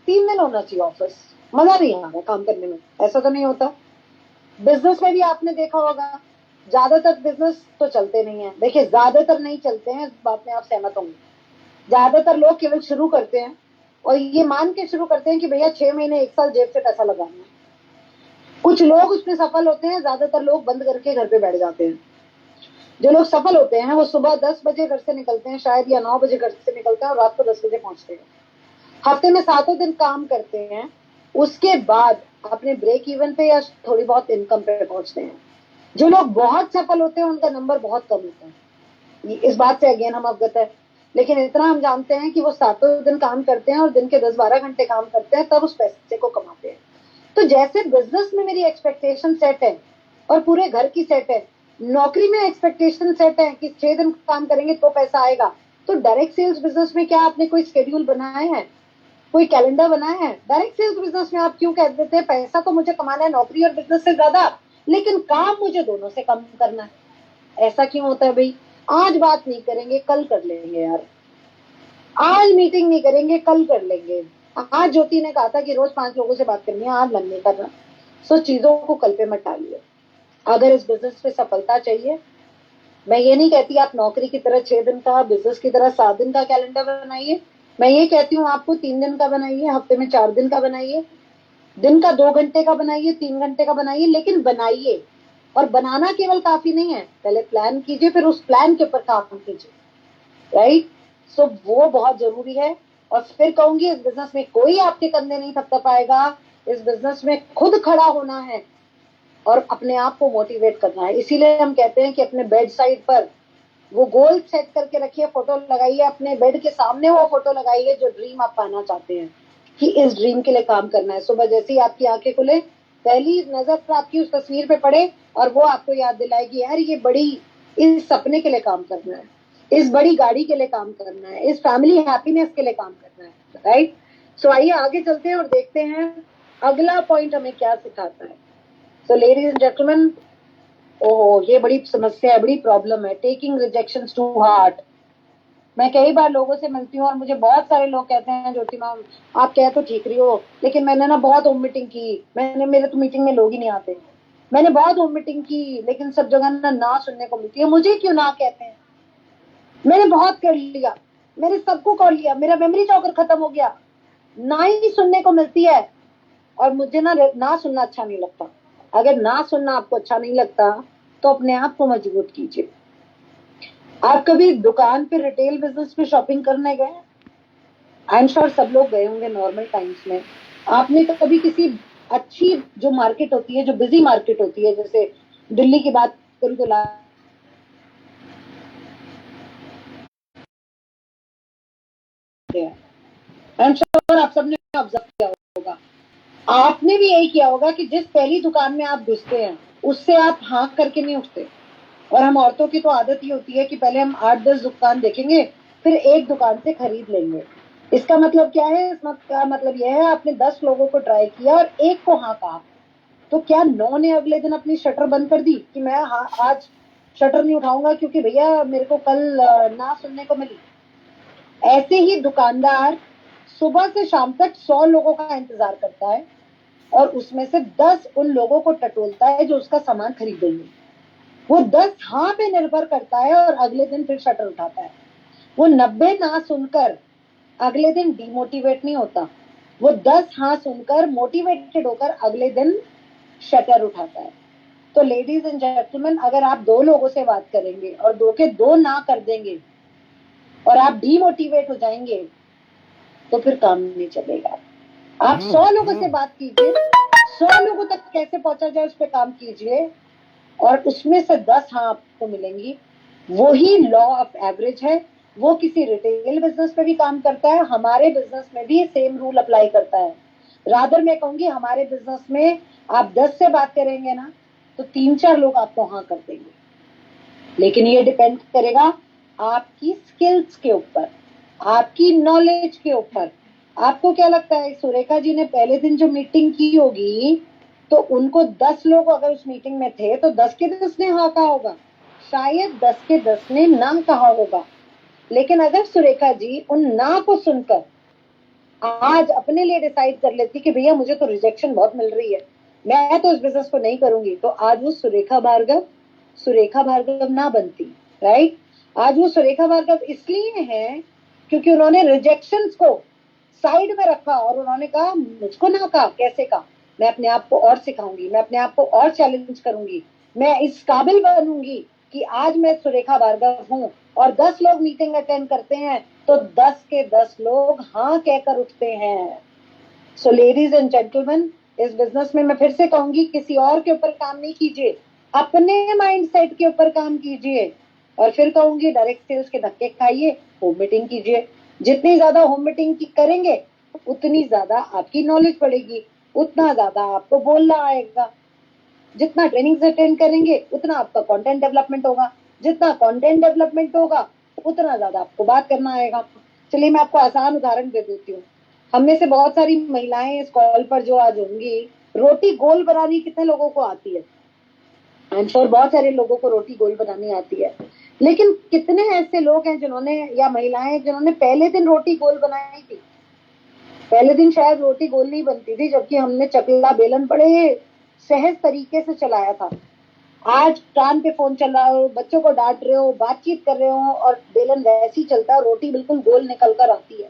3 दिन होना चाहिए ऑफिस, मजा नहीं आ रहा काम करने में, ऐसा तो नहीं होता। बिजनेस में भी आपने देखा होगा, ज्यादातर बिजनेस तो चलते नहीं है। देखिए, ज्यादातर नहीं चलते हैं, इस बात में आप सहमत होंगे। ज्यादातर लोग केवल शुरू करते हैं और ये मान के शुरू करते हैं कि भैया 6 महीने 1 साल जेब से पैसा लगाना है। कुछ लोग उसमें सफल होते हैं, ज्यादातर लोग बंद करके घर पे बैठ जाते हैं। जो लोग सफल होते हैं वो सुबह 10 बजे घर से निकलते हैं शायद, या 9 बजे घर से निकलते हैं और रात को 10 बजे पहुंचते हैं। हफ्ते में 7 दिन काम करते हैं, उसके बाद अपने ब्रेक इवन पे या थोड़ी बहुत इनकम पे पहुंचते हैं। जो लोग बहुत सफल होते हैं उनका नंबर बहुत कम होता है, इस बात से अगेन हम अवगत है। लेकिन इतना हम जानते हैं कि वो 7 दिन काम करते हैं और दिन के 10-12 घंटे काम करते हैं, तब उस पैसे को कमाते हैं। तो जैसे बिजनेस में मेरी एक्सपेक्टेशन सेट है और पूरे घर की सेट है, नौकरी में एक्सपेक्टेशन सेट है कि 6 दिन काम करेंगे तो पैसा आएगा, तो डायरेक्ट सेल्स बिजनेस में क्या आपने कोई शेड्यूल बनाए हैं, कोई कैलेंडर बनाया है? डायरेक्ट सेल्स बिजनेस में आप क्यों कह देते हैं पैसा तो मुझे कमाना है नौकरी और बिजनेस से ज्यादा, लेकिन काम मुझे दोनों से कम करना है? ऐसा क्यों होता है भाई? आज बात नहीं करेंगे, कल कर लेंगे यार। आज मीटिंग नहीं करेंगे, कल कर लेंगे। आज ज्योति ने कहा था कि रोज 5 लोगों से बात करनी है, आज मन नहीं कर रहा। सो चीजों को कल पे मत टालिए। अगर इस बिजनेस में सफलता चाहिए, मैं ये नहीं कहती आप नौकरी की तरह 6 दिन का, बिजनेस की तरह 7 दिन का कैलेंडर बनाइए। मैं ये कहती हूँ आपको 3 दिन का बनाइए, हफ्ते में 4 दिन का बनाइए, दिन का 2 घंटे का बनाइए, 3 घंटे का बनाइए, लेकिन बनाइए। और बनाना केवल काफी नहीं है, पहले प्लान कीजिए, फिर उस प्लान के ऊपर काम कीजिए, राइट। सो वो बहुत जरूरी है। और फिर कहूंगी इस बिजनेस में कोई आपके कंधे नहीं थपथपाएगा, इस बिजनेस में खुद खड़ा होना है और अपने आप को मोटिवेट करना है। इसीलिए हम कहते हैं कि अपने बेड साइड पर वो गोल सेट करके रखिए, फोटो लगाइए, अपने बेड के सामने वो फोटो लगाइए जो ड्रीम आप पाना चाहते हैं, कि इस ड्रीम के लिए काम करना है। सुबह जैसे ही आपकी आंखें खुले, पहली नजर आपकी उस तस्वीर पे पड़े और वो आपको याद दिलाएगी, यार ये बड़ी, इस सपने के लिए काम करना है, इस बड़ी गाड़ी के लिए काम करना है, इस फैमिली हैप्पीनेस के लिए काम करना है, राइट। सो आइए आगे चलते हैं और देखते हैं अगला पॉइंट हमें क्या सिखाता है। सो लेडीज एंड जेंटलमैन, ओहो ये बड़ी समस्या है, बड़ी प्रॉब्लम है, टेकिंग रिजेक्शंस टू हार्ट। मैं कई बार लोगों से मिलती हूँ और मुझे बहुत सारे लोग कहते हैं, ज्योति मैम आप कह तो ठीक रही हो, लेकिन मैंने ना बहुत होम मीटिंग की, मैंने, मेरे तो मीटिंग में लोग ही नहीं आते, मैंने बहुत होम मीटिंग की, लेकिन सब जगह ना सुनने को मिलती है, मुझे क्यों ना कहते हैं, मैंने बहुत कर लिया, मैंने सबको कर लिया, मेरा मेमोरी जॉगर खत्म हो गया, ना ही सुनने को मिलती है। और मुझे ना सुनना अच्छा नहीं लगता। अगर ना सुनना आपको अच्छा नहीं लगता तो अपने आप को मजबूत कीजिए। आप कभी दुकान पे रिटेल बिजनेस में शॉपिंग करने गए? आई एम श्योर सब लोग गए होंगे नॉर्मल टाइम्स में। आपने कभी किसी अच्छी जो मार्केट होती है, जो बिजी मार्केट होती है, जैसे दिल्ली की बात करूँ तो आई एम श्योर आप सबने ऑब्जर्व किया होगा, आपने भी यही किया होगा कि जिस पहली दुकान में आप घुसते हैं उससे आप हाँ करके नहीं उठते। और हम औरतों की तो आदत ही होती है कि पहले हम 8-10 दुकान देखेंगे, फिर एक दुकान से खरीद लेंगे। इसका मतलब क्या है? इसका मतलब यह है आपने 10 लोगों को ट्राई किया और एक को हाँ कहा, तो क्या 9 ने अगले दिन अपनी शटर बंद कर दी कि मैं हाँ आज शटर नहीं उठाऊंगा क्योंकि भैया मेरे को कल ना सुनने को मिली। ऐसे ही दुकानदार सुबह से शाम तक 100 लोगों का इंतजार करता है और उसमें से 10 उन लोगों को टटोलता है जो उसका सामान खरीदेंगे। वो 10 हाँ पे निर्भर करता है और अगले दिन फिर शटर उठाता है। वो 90 ना सुनकर अगले दिन डिमोटिवेट नहीं होता, वो 10 हाँ सुनकर मोटिवेटेड होकर अगले दिन शटर उठाता है। तो लेडीज एंड जेंटलमैन, अगर आप 2 लोगों से बात करेंगे और 2 के 2 ना कर देंगे और आप डीमोटिवेट हो जाएंगे तो फिर काम नहीं चलेगा। आप 100 लोगों से बात कीजिए, 100 लोगों तक कैसे पहुंचा जाए उस पर काम कीजिए और उसमें से 10 हाँ आपको मिलेंगी। वही लॉ ऑफ एवरेज है, वो किसी रिटेल बिजनेस में भी काम करता है, हमारे बिजनेस में भी सेम रूल अप्लाई करता है। रादर मैं कहूंगी हमारे बिजनेस में आप 10 से बात करेंगे ना तो 3-4 लोग आपको हाँ कर देंगे, लेकिन ये डिपेंड करेगा आपकी स्किल्स के ऊपर, आपकी नॉलेज के ऊपर। आपको क्या लगता है सुरेखा जी ने पहले दिन जो मीटिंग की होगी तो उनको 10 लोग अगर उस मीटिंग में थे तो 10 के 10 ने हाँ कहा होगा, शायद 10 के 10 ने ना कहा होगा। लेकिन अगर सुरेखा जी उन ना को सुनकर आज अपने लिए डिसाइड कर लेती कि भैया मुझे तो रिजेक्शन बहुत मिल रही है, मैं तो इस बिजनेस को नहीं करूंगी, तो आज वो सुरेखा भार्गव ना बनती, राइट। आज वो सुरेखा भार्गव इसलिए है क्योंकि उन्होंने रिजेक्शंस को साइड में रखा और उन्होंने कहा मुझको ना कहा, कैसे कहा, मैं अपने आप को और सिखाऊंगी, मैं अपने आप को और चैलेंज करूंगी, मैं इस काबिल बनूंगी कि आज मैं सुरेखा भार्गव हूँ। और 10 लोग मीटिंग अटेंड करते हैं तो 10 के 10 लोग हाँ कहकर उठते हैं। सो लेडीज एंड जेंटलमैन, इस बिजनेस में मैं फिर से कहूंगी किसी और के ऊपर काम नहीं कीजिए, अपने माइंडसेट के ऊपर काम कीजिए। और फिर कहूंगी डायरेक्ट सेल्स के धक्के खाइए, होम मीटिंग कीजिए। जितनी ज्यादा होम मीटिंग की करेंगे उतनी ज्यादा आपकी नॉलेज बढ़ेगी, उतना ज्यादा आपको बोलना आएगा। जितना ट्रेनिंग अटेंड करेंगे उतना आपका कंटेंट डेवलपमेंट होगा, जितना कंटेंट डेवलपमेंट होगा उतना ज्यादा आपको बात करना आएगा। चलिए मैं आपको आसान उदाहरण दे देती हूँ। हम में से बहुत सारी महिलाएं इस कॉल पर जो आज होंगी, रोटी गोल बनानी कितने लोगों को आती है? आई एम श्योर बहुत सारे लोगों को रोटी गोल बनानी आती है, लेकिन कितने ऐसे लोग हैं जिन्होंने, या महिलाएं जिन्होंने पहले दिन रोटी गोल बनाई थी? पहले दिन शायद रोटी गोल नहीं बनती थी, जबकि हमने चकला बेलन बड़े सहज तरीके से चलाया था। आज कान पे फोन चल रहा हो, बच्चों को डांट रहे हो, बातचीत कर रहे हो और बेलन वैसे ही चलता है, रोटी बिल्कुल गोल निकल कर आती है।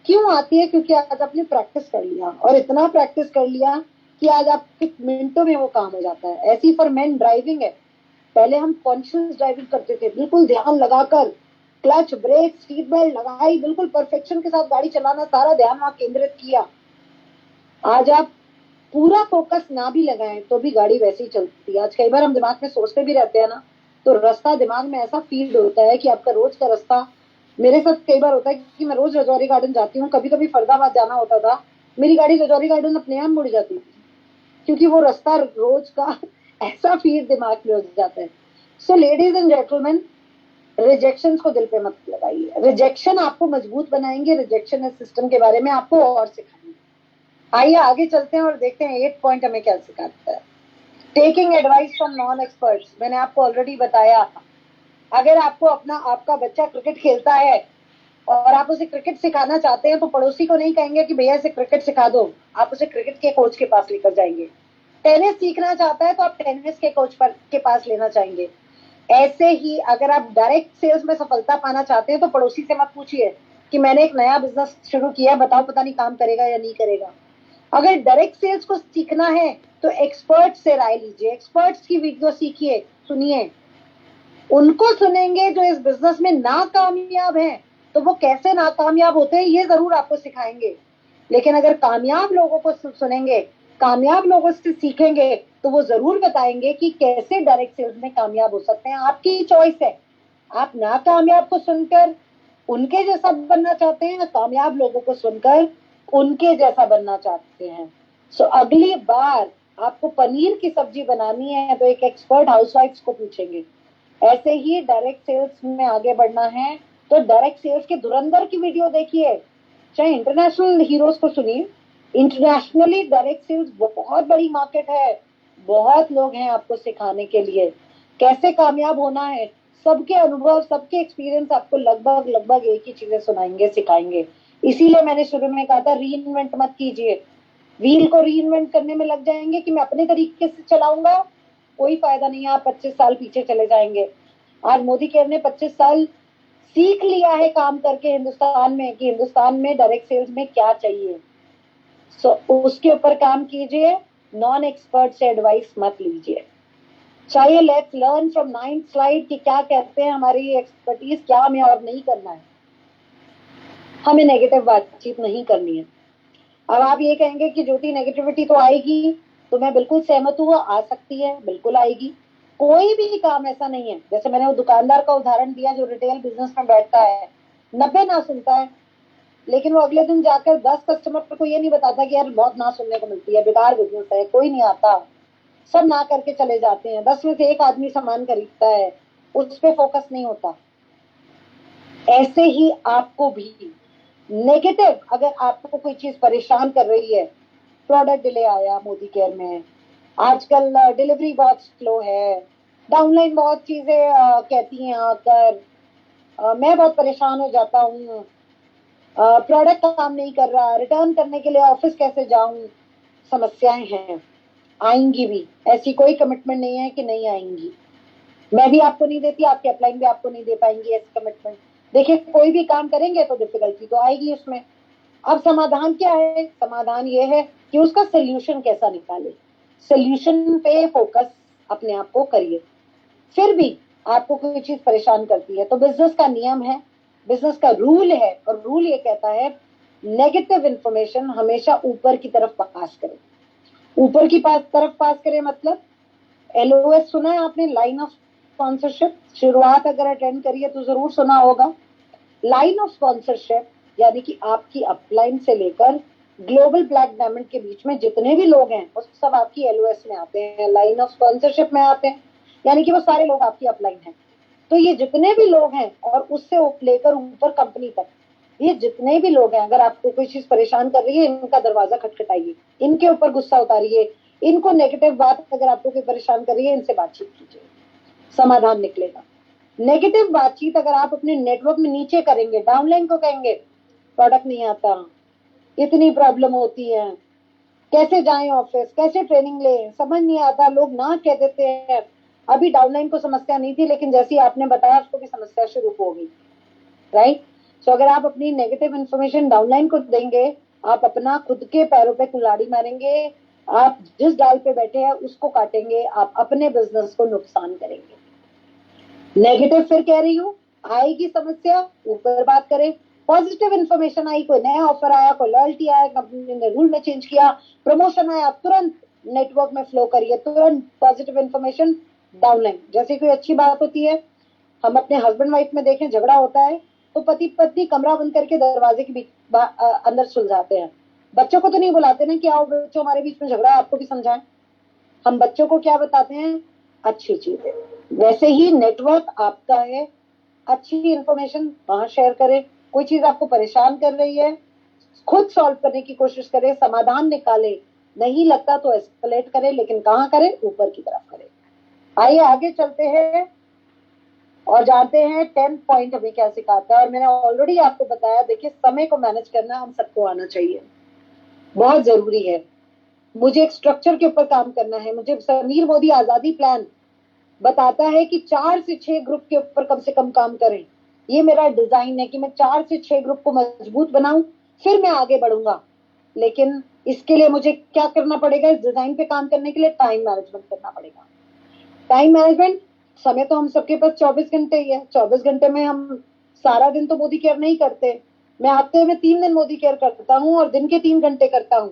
क्यों आती है? क्योंकि आज आपने प्रैक्टिस कर लिया, और इतना प्रैक्टिस कर लिया कि आज आप कुछ मिनटों में वो काम हो जाता है। ऐसी फॉर मैन ड्राइविंग है। पहले हम कॉन्शियस ड्राइविंग करते थे, बिल्कुल ध्यान लगाकर क्लच ब्रेक सीट बेल्ट लगाई, बिल्कुल परफेक्शन के साथ गाड़ी चलाना, सारा ध्यान वहां केंद्रित किया। आज आप पूरा फोकस ना भी लगाएं तो भी गाड़ी वैसे ही चलती है। आज कई बार हम दिमाग में सोचते भी रहते हैं ना, तो रास्ता दिमाग में ऐसा फील होता है कि आपका रोज का रास्ता, मेरे साथ कई बार होता है कि मैं रोज रजौरी गार्डन जाती हूँ, कभी कभी फरीदाबाद जाना होता था, मेरी गाड़ी रजौरी गार्डन अपने आप मुड़ जाती थी, क्योंकि वो रास्ता रोज का ऐसा फील दिमाग में हो जाता है। So ladies and gentleman, rejection को दिल पे मत लगाइए। रिजेक्शन आपको मजबूत बनाएंगे, रिजेक्शन सिस्टम के बारे में आपको और सिखाएंगे। आइए आगे चलते हैं और देखते हैं 8 पॉइंट हमें क्या सिखाता है। Taking advice from non experts, मैंने आपको ऑलरेडी बताया। अगर आपको आपका बच्चा क्रिकेट खेलता है और आप उसे क्रिकेट सिखाना चाहते हैं, तो पड़ोसी को नहीं कहेंगे कि भैया इसे क्रिकेट सिखा दो, आप उसे क्रिकेट के कोच के पास लेकर जाएंगे। टेनिस सीखना चाहता है तो आप टेनिस के कोच के पास लेना चाहेंगे। ऐसे ही अगर आप डायरेक्ट सेल्स में सफलता पाना चाहते हैं, तो पड़ोसी से मत पूछिए कि मैंने एक नया बिजनेस शुरू किया है, बताओ पता नहीं काम करेगा या नहीं करेगा। अगर डायरेक्ट सेल्स को सीखना है तो एक्सपर्ट से राय लीजिए, एक्सपर्ट्स की वीडियो सीखिए, सुनिए। उनको सुनेंगे जो इस बिजनेस में नाकामयाब हैं, तो वो कैसे नाकामयाब होते हैं ये जरूर आपको सिखाएंगे। लेकिन अगर कामयाब लोगों को सुनेंगे, कामयाब लोगों से सीखेंगे, तो वो जरूर बताएंगे कि कैसे डायरेक्ट सेल्स में कामयाब हो सकते हैं। आपकी चॉइस है, आप नाकामयाब को सुनकर उनके जैसा बनना चाहते हैं या कामयाब लोगों को सुनकर उनके जैसा बनना चाहते हैं। सो अगली बार आपको पनीर की सब्जी बनानी है तो एक एक्सपर्ट हाउसवाइफ को पूछेंगे। ऐसे ही डायरेक्ट सेल्स में आगे बढ़ना है तो डायरेक्ट सेल्स के धुरंधर की वीडियो देखिए, चाहे इंटरनेशनल हीरोज को सुनिए। इंटरनेशनली डायरेक्ट सेल्स बहुत बड़ी मार्केट है, बहुत लोग हैं आपको सिखाने के लिए कैसे कामयाब होना है। सबके अनुभव, सबके एक्सपीरियंस आपको लगभग लगभग एक ही चीजें सुनाएंगे, सिखाएंगे। इसीलिए मैंने शुरू में कहा था री इन्वेंट मत कीजिए। व्हील को री इन्वेंट करने में लग जाएंगे कि मैं अपने तरीके से चलाऊंगा, कोई फायदा नहीं है, आप 25 साल पीछे चले जाएंगे। आज मोदी केयर ने 25 साल सीख लिया है काम करके हिंदुस्तान में कि हिंदुस्तान में डायरेक्ट सेल्स में क्या चाहिए। सो उसके ऊपर काम कीजिए, नॉन एक्सपर्ट से एडवाइस मत लीजिए। चाहिए let's learn from 9th slide कि क्या कहते हैं हमारी एक्सपर्टीज, क्या हमें और नहीं करना है। हमें नेगेटिव बातचीत नहीं करनी है। अब आप ये कहेंगे कि ज्योति नेगेटिविटी तो आएगी, तो मैं बिल्कुल सहमत हूँ, आ सकती है, बिल्कुल आएगी। कोई भी काम ऐसा नहीं है, जैसे मैंने वो दुकानदार का उदाहरण दिया जो रिटेल बिजनेस में बैठता है, 90 ना सुनता है, लेकिन वो अगले दिन जाकर 10 कस्टमर को ये नहीं बताता कि यार बहुत ना सुनने को मिलती है, बेकार बिजनेस है, कोई नहीं आता, सब ना करके चले जाते हैं। 10 में से एक आदमी सामान खरीदता है, उस पर फोकस नहीं होता। ऐसे ही आपको भी नेगेटिव, अगर आपको कोई चीज परेशान कर रही है, प्रोडक्ट डिले आया मोदी केयर में, आजकल डिलीवरी बहुत स्लो है, डाउनलाइन बहुत चीजें कहती हैं आकर, मैं बहुत परेशान हो जाता हूँ, प्रोडक्ट काम नहीं कर रहा, रिटर्न करने के लिए ऑफिस कैसे जाऊं, समस्याएं हैं, आएंगी भी, ऐसी कोई कमिटमेंट नहीं है कि नहीं आएंगी। मैं भी आपको नहीं देती, आपके अपलाइन भी आपको नहीं दे पाएंगी ऐसी कमिटमेंट। देखिए कोई भी काम करेंगे तो डिफिकल्टी तो आएगी उसमें। अब समाधान क्या है? समाधान ये है कि उसका सोल्यूशन कैसा निकाले, सोल्यूशन पे फोकस अपने आप को करिए। फिर भी आपको कोई चीज परेशान करती है तो बिजनेस का नियम है, बिजनेस का रूल है, और रूल ये कहता है नेगेटिव इंफॉर्मेशन हमेशा ऊपर की तरफ पास करें। ऊपर की तरफ पास करें मतलब LOS सुना है आपने, लाइन ऑफ स्पॉन्सरशिप? शुरुआत अगर अटेंड करिए तो जरूर सुना होगा। लाइन ऑफ स्पॉन्सरशिप यानी कि आपकी अपलाइन से लेकर ग्लोबल ब्लैक डायमंड के बीच में जितने भी लोग हैं वो सब आपकी LOS में आते हैं, लाइन ऑफ स्पॉन्सरशिप में आते हैं, यानी कि वो सारे लोग आपकी अपलाइन हैं। तो ये जितने भी लोग हैं और उससे लेकर ऊपर कंपनी तक, ये जितने भी लोग हैं, अगर आपको कोई चीज परेशान कर रही है, इनका दरवाजा खटखटाइए, इनके ऊपर गुस्सा उतारिए, इनको नेगेटिव बात अगर आपको कोई परेशान कर रही है, इनसे बातचीत कीजिए, समाधान निकलेगा। नेगेटिव बातचीत अगर आप अपने नेटवर्क में नीचे करेंगे, डाउनलाइन को कहेंगे प्रोडक्ट नहीं आता, इतनी प्रॉब्लम होती है, कैसे जाएं ऑफिस, कैसे ट्रेनिंग ले, समझ नहीं आता, लोग ना कह देते हैं, अभी डाउनलाइन को समस्या नहीं थी, लेकिन जैसी आपने बताया उसको भी समस्या शुरू हो गई, राइट। सो अगर आप अपनी नेगेटिव इन्फॉर्मेशन डाउनलाइन को देंगे, आप अपना खुद के पैरों पे कुल्हाड़ी मारेंगे, आप जिस डाल पे बैठे हैं उसको काटेंगे, आप अपने बिजनेस को नुकसान करेंगे। नेगेटिव फिर कह रही हूँ, आएगी समस्या, ऊपर बात करें। पॉजिटिव इन्फॉर्मेशन आई, कोई नया ऑफर आया, कोई लॉयल्टी आया, कंपनी ने रूल में चेंज किया, प्रमोशन आया, तुरंत नेटवर्क में फ्लो करिए, तुरंत पॉजिटिव इन्फॉर्मेशन डाउनलाइन। जैसे कोई अच्छी बात होती है, हम अपने हस्बैंड वाइफ में देखें, झगड़ा होता है तो पति पत्नी कमरा बंद करके दरवाजे के बीच अंदर सुलझाते हैं। बच्चों को तो नहीं बुलाते ना कि आओ बच्चों हमारे बीच में झगड़ा है, आपको भी समझाएं। हम बच्चों को क्या बताते हैं? अच्छी चीजें। वैसे ही नेटवर्क आपका है, अच्छी इंफॉर्मेशन वहां शेयर करें। कोई चीज आपको परेशान कर रही है, खुद सॉल्व करने की कोशिश करें, समाधान निकाले, नहीं लगता तो एस्केलेट करें, लेकिन कहाँ करें? ऊपर की तरफ करें। आइए आगे चलते हैं और जानते हैं 10 पॉइंट हमें क्या सिखाता है। और मैंने ऑलरेडी आपको बताया, देखिए समय को मैनेज करना हम सबको आना चाहिए, बहुत जरूरी है। मुझे एक स्ट्रक्चर के ऊपर काम करना है। मुझे समीर मोदी आजादी प्लान बताता है कि 4 से 6 ग्रुप के ऊपर कम से कम काम करें। ये मेरा डिजाइन है कि मैं 4 से 6 ग्रुप को मजबूत बनाऊं, फिर मैं आगे बढ़ूंगा। लेकिन इसके लिए मुझे क्या करना पड़ेगा? इस डिजाइन पे काम करने के लिए टाइम मैनेजमेंट करना पड़ेगा। टाइम मैनेजमेंट, समय तो हम सबके पास 24 घंटे ही है। 24 घंटे में हम सारा दिन तो मोदी केयर नहीं करते। मैं हफ्ते में 3 दिन मोदी केयर करता हूँ और दिन के 3 घंटे करता हूँ।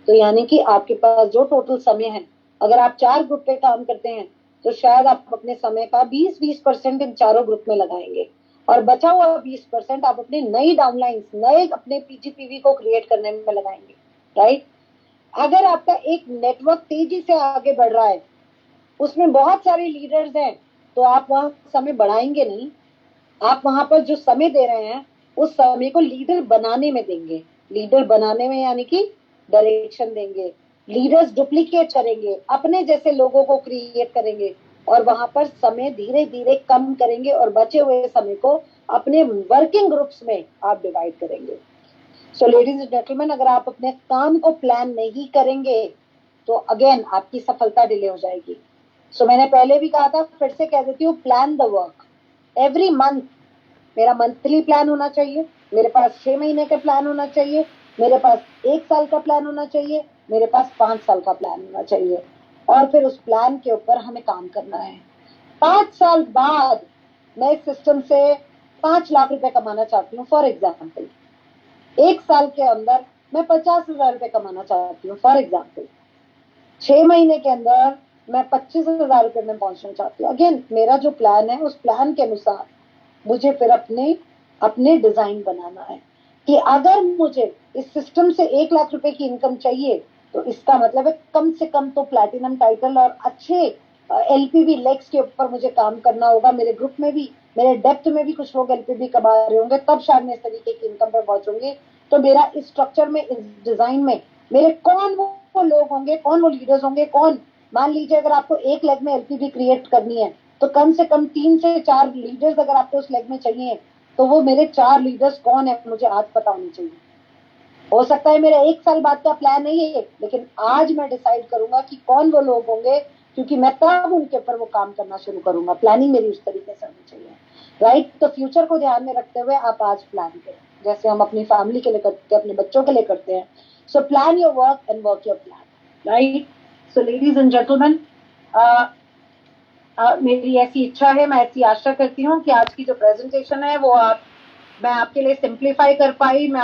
तो यानी कि आपके पास जो टोटल समय है, अगर आप 4 ग्रुप पे काम करते हैं तो शायद आप अपने समय का 20% इन चारों ग्रुप में लगाएंगे, और बचा हुआ 20% आप अपने नई डाउनलाइंस, नए अपने पीजीपीवी को क्रिएट करने में लगाएंगे, राइट। अगर आपका एक नेटवर्क तेजी से आगे बढ़ रहा है, उसमें बहुत सारे लीडर्स हैं, तो आप वहां समय बढ़ाएंगे नहीं। आप वहां पर जो समय दे रहे हैं उस समय को लीडर बनाने में देंगे। लीडर बनाने में यानी कि डायरेक्शन देंगे, लीडर्स डुप्लीकेट करेंगे, अपने जैसे लोगों को क्रिएट करेंगे, और वहां पर समय धीरे धीरे कम करेंगे, और बचे हुए समय को अपने वर्किंग ग्रुप्स में आप डिवाइड करेंगे। सो लेडीज एंड जेंटलमैन, अगर आप अपने काम को प्लान नहीं करेंगे तो अगेन आपकी सफलता डिले हो जाएगी। सो मैंने पहले भी कहा था, फिर से कह देती हूँ, plan the work every month. मेरा मंथली प्लान होना चाहिए, मेरे पास 6 महीने का प्लान होना चाहिए, मेरे पास 1 साल का प्लान होना चाहिए, मेरे पास 5 साल का प्लान होना चाहिए, और फिर उस प्लान के ऊपर हमें काम करना है। 5 साल बाद मैं इस सिस्टम से 5 लाख रुपए कमाना चाहती हूँ, फॉर एग्जाम्पल। 1 साल के अंदर मैं 50,000 रुपए कमाना चाहती हूँ, फॉर एग्जाम्पल। 6 महीने के अंदर मैं 25,000 रुपए में पहुंचना चाहती हूँ। अगेन मेरा जो प्लान है, उस प्लान के अनुसार मुझे फिर अपने डिजाइन बनाना है कि अगर मुझे इस सिस्टम से 1 लाख रुपए की इनकम चाहिए, तो इसका मतलब है कम से कम तो प्लैटिनम टाइटल और अच्छे एलपीवी लेग्स के ऊपर मुझे काम करना होगा। मेरे ग्रुप में भी, मेरे डेप्थ में भी कुछ लोग एलपीवी कमा रहे होंगे, तब शायद मैं इस तरीके की इनकम पर पहुंचूंगी। तो मेरा इस स्ट्रक्चर में, इस डिजाइन में मेरे कौन वो लोग होंगे, कौन वो लीडर्स होंगे, कौन, मान लीजिए अगर आपको 1 लेग में एलपीवी क्रिएट करनी है, तो कम से कम 3 से 4 लीडर्स अगर आपको उस लेग में चाहिए, तो वो मेरे 4 लीडर्स कौन है मुझे आज पता होनी चाहिए। हो सकता है मेरा 1 साल बाद का प्लान नहीं है, लेकिन आज मैं डिसाइड करूंगा कि कौन वो लोग होंगे, क्योंकि मैं तब उनके ऊपर वो काम करना शुरू करूंगा। प्लानिंग मेरी उस तरीके से होनी चाहिए, राइट। तो फ्यूचर को ध्यान में रखते हुए आप आज प्लान करें, जैसे हम अपनी फैमिली के लिए करते हैं, अपने बच्चों के लिए करते हैं। So plan your work and work your plan, right. So ladies and gentleman, मेरी ऐसी इच्छा है, मैं ऐसी आशा करती हूँ कि आज की जो प्रेजेंटेशन है वो मैं आपके लिए सिंप्लीफाई कर पाई, मैं